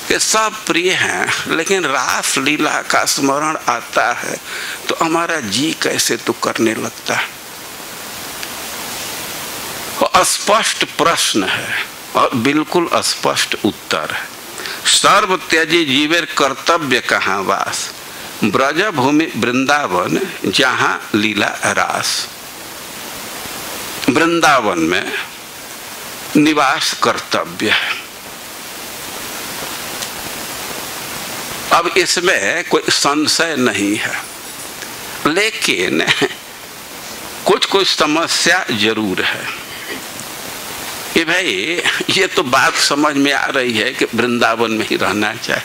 कि सब प्रिय हैं, लेकिन रास लीला का स्मरण आता है तो हमारा जी कैसे तो करने लगता है। स्पष्ट प्रश्न है और बिल्कुल स्पष्ट उत्तर है। सर्व त्यजी जीवेर कर्तव्य कहाँ वास, ब्रज भूमि वृंदावन जहाँ लीला रास। वृंदावन में निवास कर्तव्य है। अब इसमें कोई संशय नहीं है, लेकिन कुछ समस्या जरूर है कि भाई ये तो बात समझ में आ रही है कि वृंदावन में ही रहना चाहिए,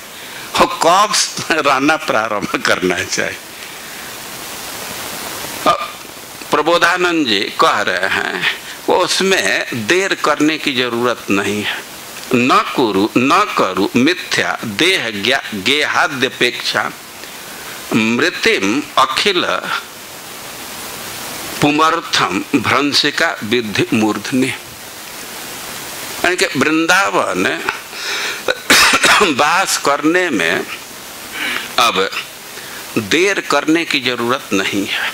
और कब रहना प्रारंभ करना चाहिए। प्रबोधानंद जी कह रहे हैं वो उसमें देर करने की जरूरत नहीं है। न करू मिथ्या देह गेहाद्यपेक्षा मृतिम अखिल पुमर्थम भ्रंशिका विद्धि मूर्धनि। यानी कि वृंदावन वास करने में अब देर करने की जरूरत नहीं है।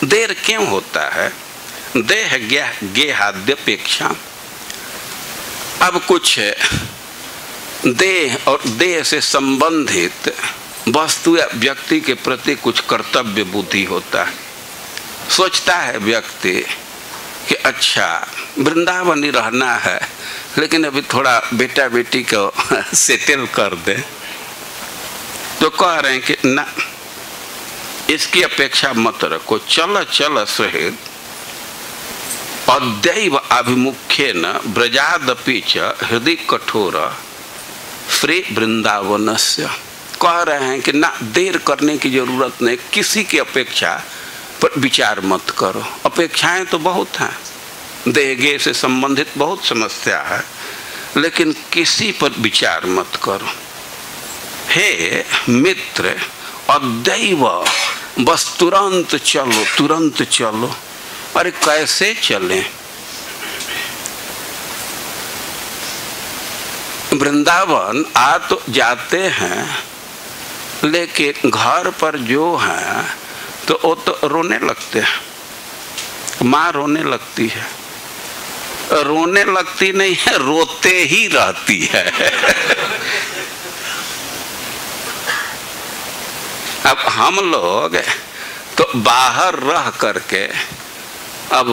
देर क्यों होता है? देह गेहाद्यपेक्षा। अब कुछ देह और देह से संबंधित वस्तु या व्यक्ति के प्रति कुछ कर्तव्य बुद्धि होता है। सोचता है व्यक्ति कि अच्छा वृंदावन ही रहना है, लेकिन अभी थोड़ा बेटा बेटी को सेटल कर दे, तो कह रहे हैं कि ना, इसकी अपेक्षा मत रखो, चल चल सहित अद्यैव अभिमुख्येन ब्रजादपि च हृदय कठोर श्री वृंदावनस्य। कह रहे हैं कि ना, देर करने की जरूरत नहीं, किसी की अपेक्षा पर विचार मत करो। अपेक्षाएं तो बहुत हैं, देह से संबंधित बहुत समस्या है, लेकिन किसी पर विचार मत करो। हे मित्र, अद्यैव बस तुरंत चलो, तुरंत चलो। अरे कैसे चलें? वृंदावन आ तो जाते हैं, लेकिन घर पर जो है तो वो तो रोने लगते हैं। माँ रोने लगती है, रोने लगती नहीं है, रोते ही रहती है। अब हम लोग तो बाहर रह करके अब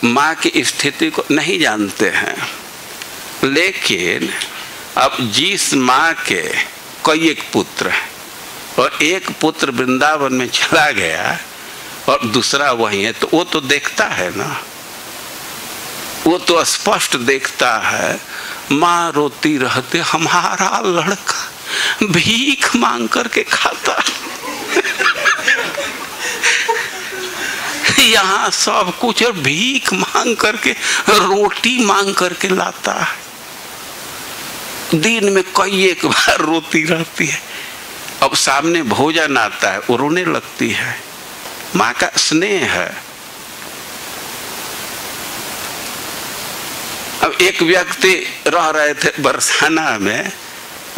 माँ की स्थिति को नहीं जानते हैं, लेकिन अब जिस माँ के कई एक पुत्र हैं और एक पुत्र वृंदावन में चला गया और दूसरा वही है, तो वो तो देखता है ना, वो तो स्पष्ट देखता है। माँ रोती रहते, हमारा लड़का भीख मांग करके खाता यहाँ सब कुछ और भीख मांग करके, रोटी मांग करके लाता है। दिन में कई एक बार रोती रहती है। अब सामने भोजन आता है, वो रोने लगती है। माँ का स्नेह है। अब एक व्यक्ति रह रहे थे बरसाना में,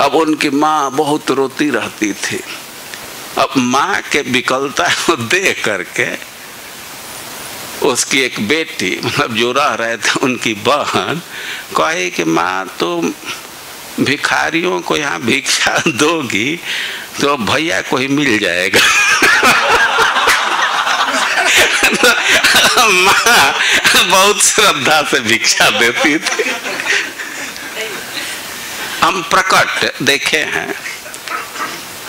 अब उनकी माँ बहुत रोती रहती थी। अब माँ के विकलता को देख करके उसकी एक बेटी, मतलब जो रह रहे थे उनकी बहन, कहे कि माँ तो भिखारियों को यहाँ भिक्षा दोगी तो भैया को ही मिल जाएगा। माँ बहुत श्रद्धा से भिक्षा देती थी। हम प्रकट देखे हैं,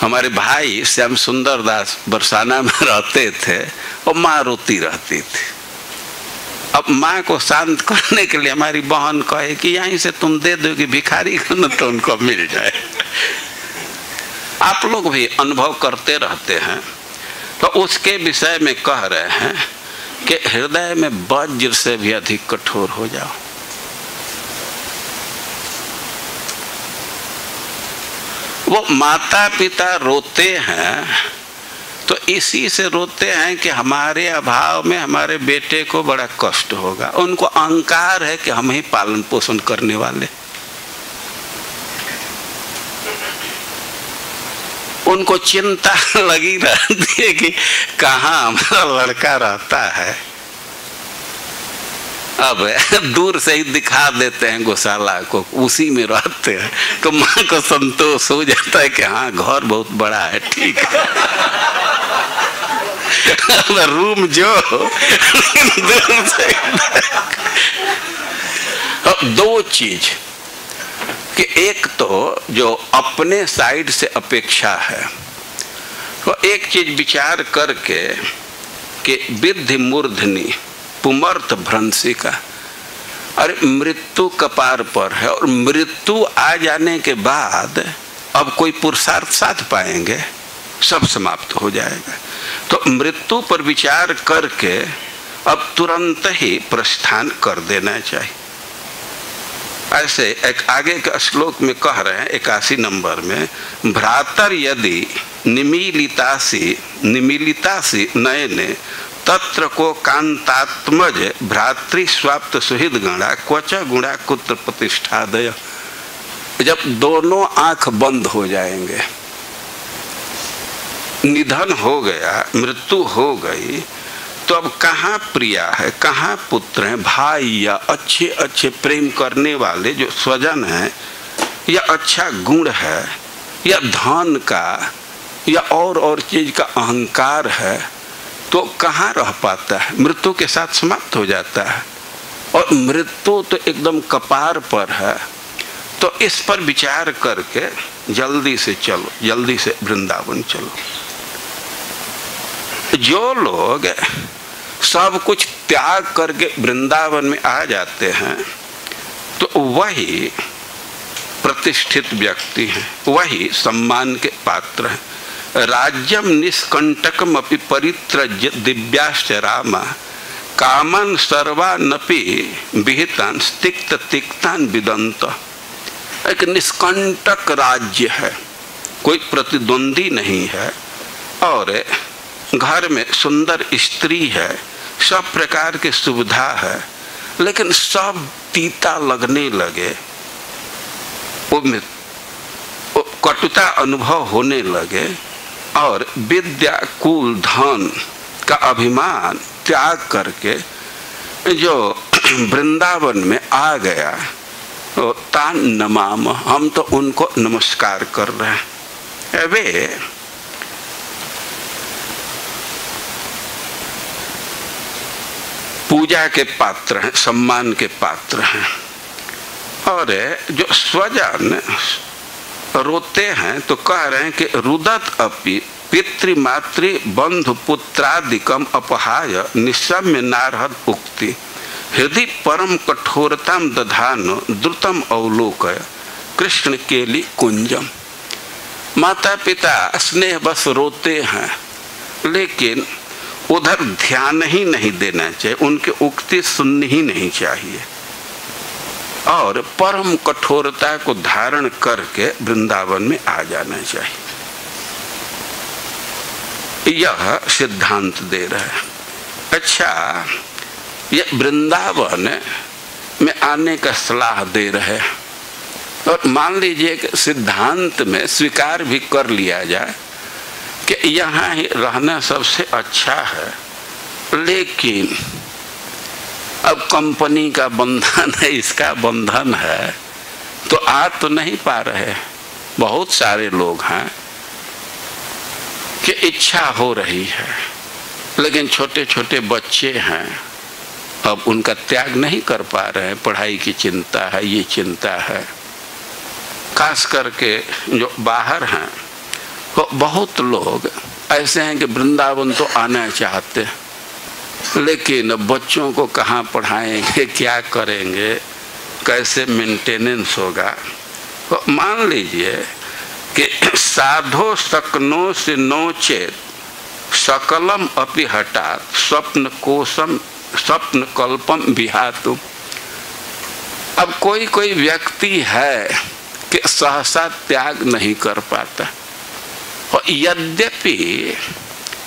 हमारे भाई श्याम सुंदर दास बरसाना में रहते थे और माँ रोती रहती थी। अब माँ को शांत करने के लिए हमारी बहन कहे कि यहीं से तुम दे दोगे भिखारी को न तो उनको मिल जाए। आप लोग भी अनुभव करते रहते हैं, तो उसके विषय में कह रहे हैं कि हृदय में वज्र से भी अधिक कठोर हो जाओ। वो माता पिता रोते हैं तो इसी से रोते हैं कि हमारे अभाव में हमारे बेटे को बड़ा कष्ट होगा। उनको अहंकार है कि हम ही पालन पोषण करने वाले। उनको चिंता लगी रहती है कि कहाँ हमारा लड़का रहता है। अब दूर से ही दिखा देते हैं गौशाला को, उसी में रहते हैं, तो माँ को संतोष हो जाता है कि हाँ घर बहुत बड़ा है, ठीक है। रूम जो दूर से दो चीज कि एक तो जो अपने साइड से अपेक्षा है, तो एक चीज विचार करके कि विद्धि मूर्धनि पुमर्थ भ्रंशिका, अरे मृत्यु कपार पर है और मृत्यु आ जाने के बाद अब कोई पुरुषार्थ साध पाएंगे, सब समाप्त हो जाएगा। तो मृत्यु पर विचार करके अब तुरंत ही प्रस्थान कर देना चाहिए। ऐसे एक आगे के श्लोक में कह रहे हैं 81 नंबर में, भ्रातर यदि निमीलितासी नयने तत्र को कांतात्मज भ्रातृ स्वाप्त सुहृद गणा क्वच गुणा कुत्र प्रतिष्ठादय। जब दोनों आंख बंद हो जाएंगे, निधन हो गया, मृत्यु हो गई, तो अब कहाँ प्रिया है, कहाँ पुत्र हैं, भाई या अच्छे अच्छे प्रेम करने वाले जो स्वजन हैं, या अच्छा गुण है, या धन का या और चीज का अहंकार है, तो कहाँ रह पाता है, मृत्यु के साथ समाप्त हो जाता है। और मृत्यु तो एकदम कपार पर है। तो इस पर विचार करके जल्दी से चलो, जल्दी से वृंदावन चलो। जो लोग सब कुछ त्याग करके वृंदावन में आ जाते हैं, तो वही प्रतिष्ठित व्यक्ति हैं, वही सम्मान के पात्र हैं। राज्यम निष्कंटकम अपि परित्रज्य दिव्याश्च रामा कामन सर्वानपि विहितान तिक्त तिक्तान विदंत। एक निष्कंटक राज्य है, कोई प्रतिद्वंदी नहीं है, और घर में सुंदर स्त्री है, सब प्रकार की सुविधा है, लेकिन सब तीता लगने लगे, वो कटुता अनुभव होने लगे, और विद्या कुल धन का अभिमान त्याग करके जो वृंदावन में आ गया, तो तान नमाम, हम तो उनको नमस्कार कर रहे हैं। वे पूजा के पात्र हैं, सम्मान के पात्र हैं। और जो स्वजन रोते हैं तो कह रहे हैं कि रुदत अपि पितृमातृ बंधु पुत्रादिकम अपहाय निशम्य नारहद उक्ति हृदय परम कठोरताम दधानो द्रुतम अवलोकय कृष्ण केली कुंजम। माता पिता स्नेह बस रोते हैं, लेकिन उधर ध्यान ही नहीं देना चाहिए, उनकी उक्ति सुननी ही नहीं चाहिए, और परम कठोरता को धारण करके वृंदावन में आ जाना चाहिए। यह सिद्धांत दे रहा है। अच्छा, यह वृंदावन में आने का सलाह दे रहे हैं, और मान लीजिए कि सिद्धांत में स्वीकार भी कर लिया जाए कि यहाँ ही रहना सबसे अच्छा है, लेकिन अब कंपनी का बंधन है, इसका बंधन है, तो आ तो नहीं पा रहे। बहुत सारे लोग हैं कि इच्छा हो रही है, लेकिन छोटे छोटे बच्चे हैं, अब उनका त्याग नहीं कर पा रहे हैं। पढ़ाई की चिंता है, ये चिंता है। खास करके जो बाहर हैं, तो बहुत लोग ऐसे हैं कि वृंदावन तो आना चाहते हैं, लेकिन बच्चों को कहाँ पढ़ाएंगे, क्या करेंगे, कैसे मेंटेनेंस होगा। तो मान लीजिए कि साधो सकनो से नोचेत सकलम अपि हटात स्वप्न कोशम स्वप्न कल्पम विहातु। अब कोई कोई व्यक्ति है कि सहसा त्याग नहीं कर पाता, और यद्यपि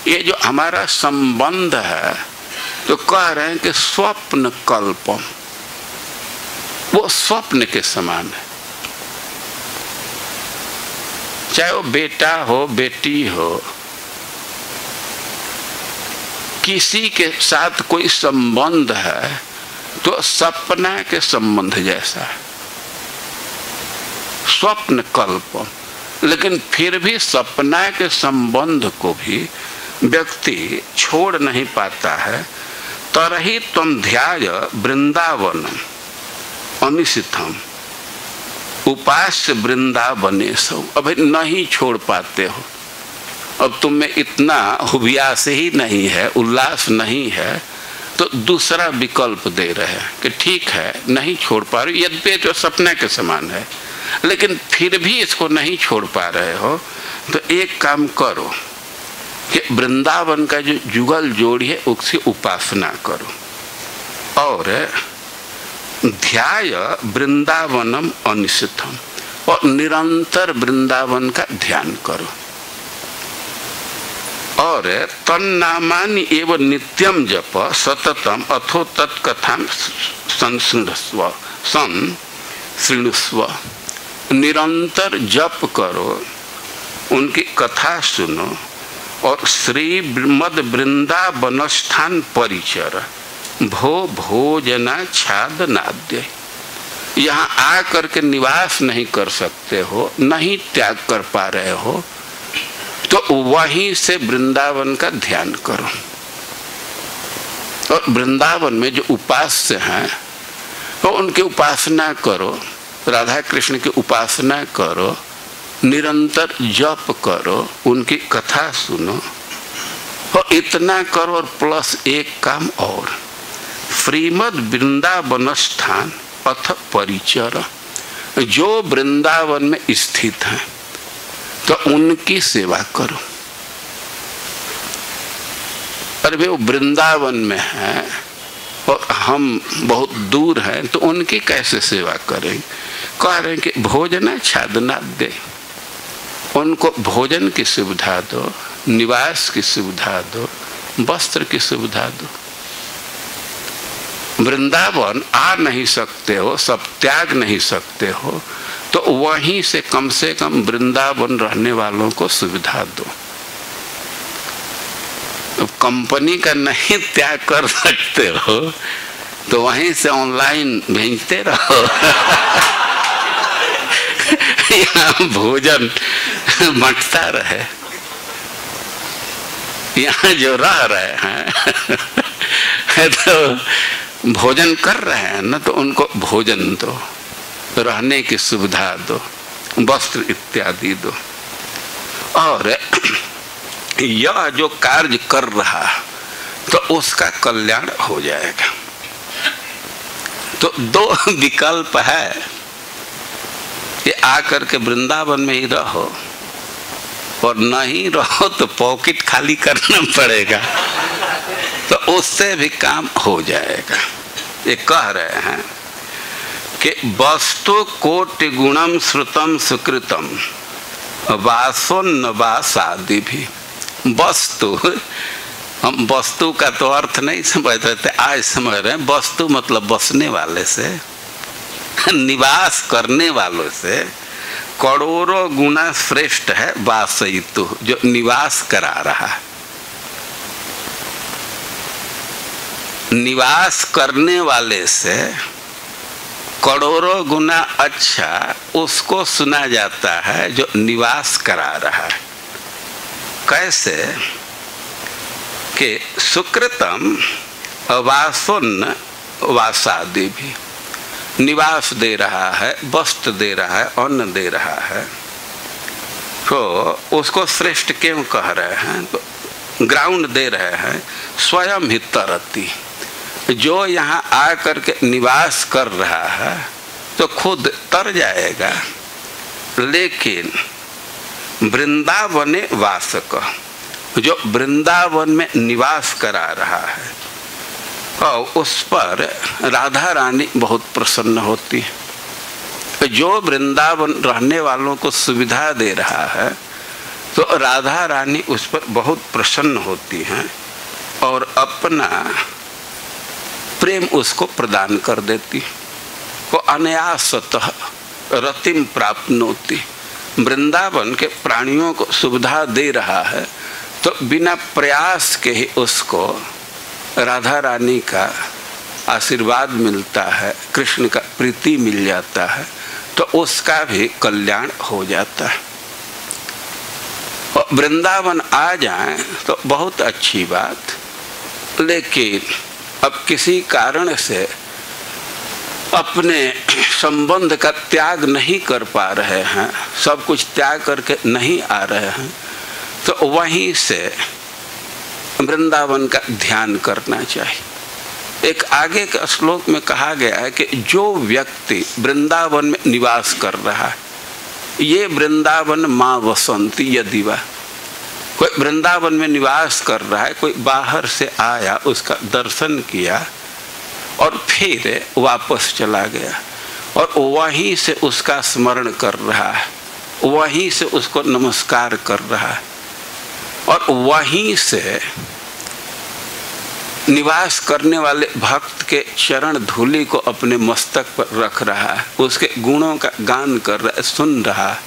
ये जो हमारा संबंध है, तो कह रहे हैं कि स्वप्न कल्पम, वो स्वप्न के समान है। चाहे वो बेटा हो, बेटी हो, किसी के साथ कोई संबंध है तो सपना के संबंध जैसा है, स्वप्न कल्पम। लेकिन फिर भी सपना के संबंध को भी व्यक्ति छोड़ नहीं पाता है। तरही त्वं ध्याय वृंदावनम अनिशिथम उपास्य वृंदावनेशो। अभी नहीं छोड़ पाते हो, अब तुम में इतना हुबियास ही नहीं है, उल्लास नहीं है, तो दूसरा विकल्प दे रहे हैं कि ठीक है नहीं छोड़ पा रहे, यद्यपि तो सपने के समान है, लेकिन फिर भी इसको नहीं छोड़ पा रहे हो, तो एक काम करो कि वृंदावन का जो जुगल जोड़ी है उसकी उपासना करो, और ध्याय वृंदावनम अनिशिथम, और निरंतर वृंदावन का ध्यान करो। और तन्नामानि एव नित्यम जप सततम अथो तत्कथां शृणुस्व। निरंतर जप करो, उनकी कथा सुनो, और श्रीमद् वृंदावनस्थान परिचर भो भोजना छादनाद्य। यहाँ आ करके निवास नहीं कर सकते हो, नहीं त्याग कर पा रहे हो, तो वहीं से वृंदावन का ध्यान करो। और वृंदावन में जो उपास्य हैं तो उनकी उपासना करो, राधा कृष्ण की उपासना करो, निरंतर जप करो, उनकी कथा सुनो, और इतना करो। और प्लस एक काम और, श्रीमद् वृंदावनस्थान अथ परिचर, जो वृंदावन में स्थित हैं तो उनकी सेवा करो। अरे वे वृंदावन में हैं और हम बहुत दूर हैं, तो उनकी कैसे सेवा करें? कह रहे हैं कि भोजना छादना दे, उनको भोजन की सुविधा दो, निवास की सुविधा दो, वस्त्र की सुविधा दो। वृंदावन आ नहीं सकते हो, सब त्याग नहीं सकते हो, तो वहीं से कम वृंदावन रहने वालों को सुविधा दो। तो कंपनी का नहीं त्याग कर सकते हो तो वहीं से ऑनलाइन भेजते रहो। यहाँ भोजन बंटता रहे। यहाँ जो रह रहे हैं तो भोजन कर रहे हैं ना, तो उनको भोजन दो, रहने की सुविधा दो, वस्त्र इत्यादि दो। और यह जो कार्य कर रहा तो उसका कल्याण हो जाएगा। तो दो विकल्प है कि आकर के वृंदावन में ही रहो, और नहीं रहो तो पॉकेट खाली करना पड़ेगा, तो उससे भी काम हो जाएगा। ये कह रहे हैं कि वस्तु कोटि गुणम श्रुतम सुकृतम वासोन्न वासादि भी। वस्तु, हम वस्तु का तो अर्थ नहीं समझ रहे थे, आज समझ रहे हैं। वस्तु मतलब बसने वाले से, निवास करने वालों से करोड़ों गुना श्रेष्ठ है वासयितु, जो निवास करा रहा है। निवास करने वाले से करोड़ों गुना अच्छा उसको सुना जाता है जो निवास करा रहा है। कैसे कि सुकृतम वासोन्न वासादि भी, निवास दे रहा है, वस्त्र दे रहा है, अन्न दे रहा है, तो उसको श्रेष्ठ क्यों कह रहे हैं? तो ग्राउंड दे रहे हैं, स्वयं ही तरती। जो यहाँ आकर के निवास कर रहा है तो खुद तर जाएगा, लेकिन वृंदावने वासक, जो वृंदावन में निवास करा रहा है, और उस पर राधा रानी बहुत प्रसन्न होती है। जो वृंदावन रहने वालों को सुविधा दे रहा है तो राधा रानी उस पर बहुत प्रसन्न होती हैं और अपना प्रेम उसको प्रदान कर देती। वो अनायासतः रतिम प्राप्नोति। वृंदावन के प्राणियों को सुविधा दे रहा है तो बिना प्रयास के ही उसको राधा रानी का आशीर्वाद मिलता है, कृष्ण का प्रीति मिल जाता है, तो उसका भी कल्याण हो जाता है। और वृंदावन आ जाए तो बहुत अच्छी बात, लेकिन अब किसी कारण से अपने संबंध का त्याग नहीं कर पा रहे हैं, सब कुछ त्याग करके नहीं आ रहे हैं, तो वहीं से वृंदावन का ध्यान करना चाहिए। एक आगे के श्लोक में कहा गया है कि जो व्यक्ति वृंदावन में निवास कर रहा है, ये वृंदावन माँ वसंती यदि वा। कोई वृंदावन में निवास कर रहा है, कोई बाहर से आया, उसका दर्शन किया और फिर वापस चला गया, और वहीं से उसका स्मरण कर रहा है, वहीं से उसको नमस्कार कर रहा है, और वहीं से निवास करने वाले भक्त के चरण धूलि को अपने मस्तक पर रख रहा है, उसके गुणों का गान कर रहा है, सुन रहा है,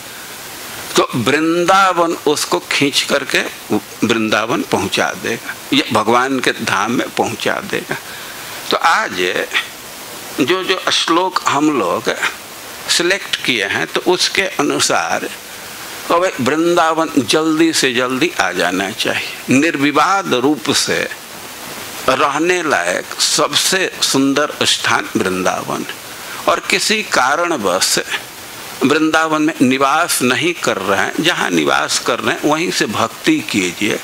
तो वृंदावन उसको खींच करके वृंदावन पहुंचा देगा, ये भगवान के धाम में पहुंचा देगा। तो आज जो जो श्लोक हम लोग सिलेक्ट किए हैं, तो उसके अनुसार अब वृंदावन जल्दी से जल्दी आ जाना चाहिए। निर्विवाद रूप से रहने लायक सबसे सुंदर स्थान वृंदावन, और किसी कारणवश वृंदावन में निवास नहीं कर रहे हैं, जहाँ निवास कर रहे हैं वहीं से भक्ति कीजिए,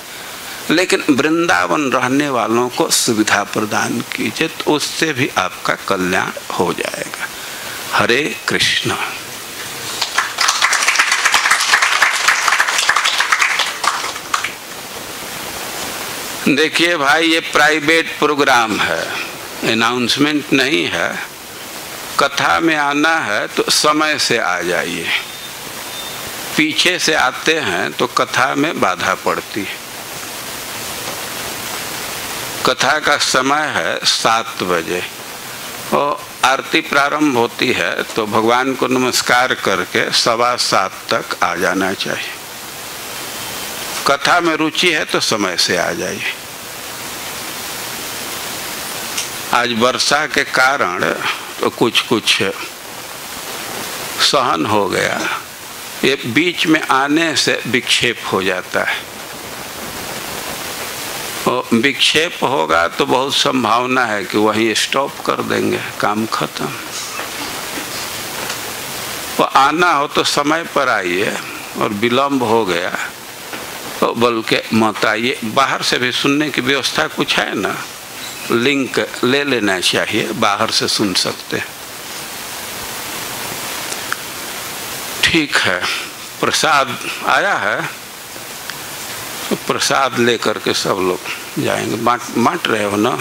लेकिन वृंदावन रहने वालों को सुविधा प्रदान कीजिए, तो उससे भी आपका कल्याण हो जाएगा। हरे कृष्ण। देखिए भाई, ये प्राइवेट प्रोग्राम है, अनाउंसमेंट नहीं है। कथा में आना है तो समय से आ जाइए, पीछे से आते हैं तो कथा में बाधा पड़ती है। कथा का समय है 7 बजे और आरती प्रारंभ होती है, तो भगवान को नमस्कार करके 7:15 तक आ जाना चाहिए। कथा में रुचि है तो समय से आ जाइए। आज वर्षा के कारण तो कुछ सहन हो गया, ये बीच में आने से विक्षेप हो जाता है। विक्षेप होगा तो बहुत संभावना है कि वहीं स्टॉप कर देंगे, काम खत्म। तो आना हो तो समय पर आइए, और विलम्ब हो गया तो बल्कि मत आइए। बाहर से भी सुनने की व्यवस्था कुछ है ना, लिंक ले लेना चाहिए, बाहर से सुन सकते हैं। ठीक है, प्रसाद आया है तो प्रसाद लेकर के सब लोग जाएंगे। बांट रहे हो ना?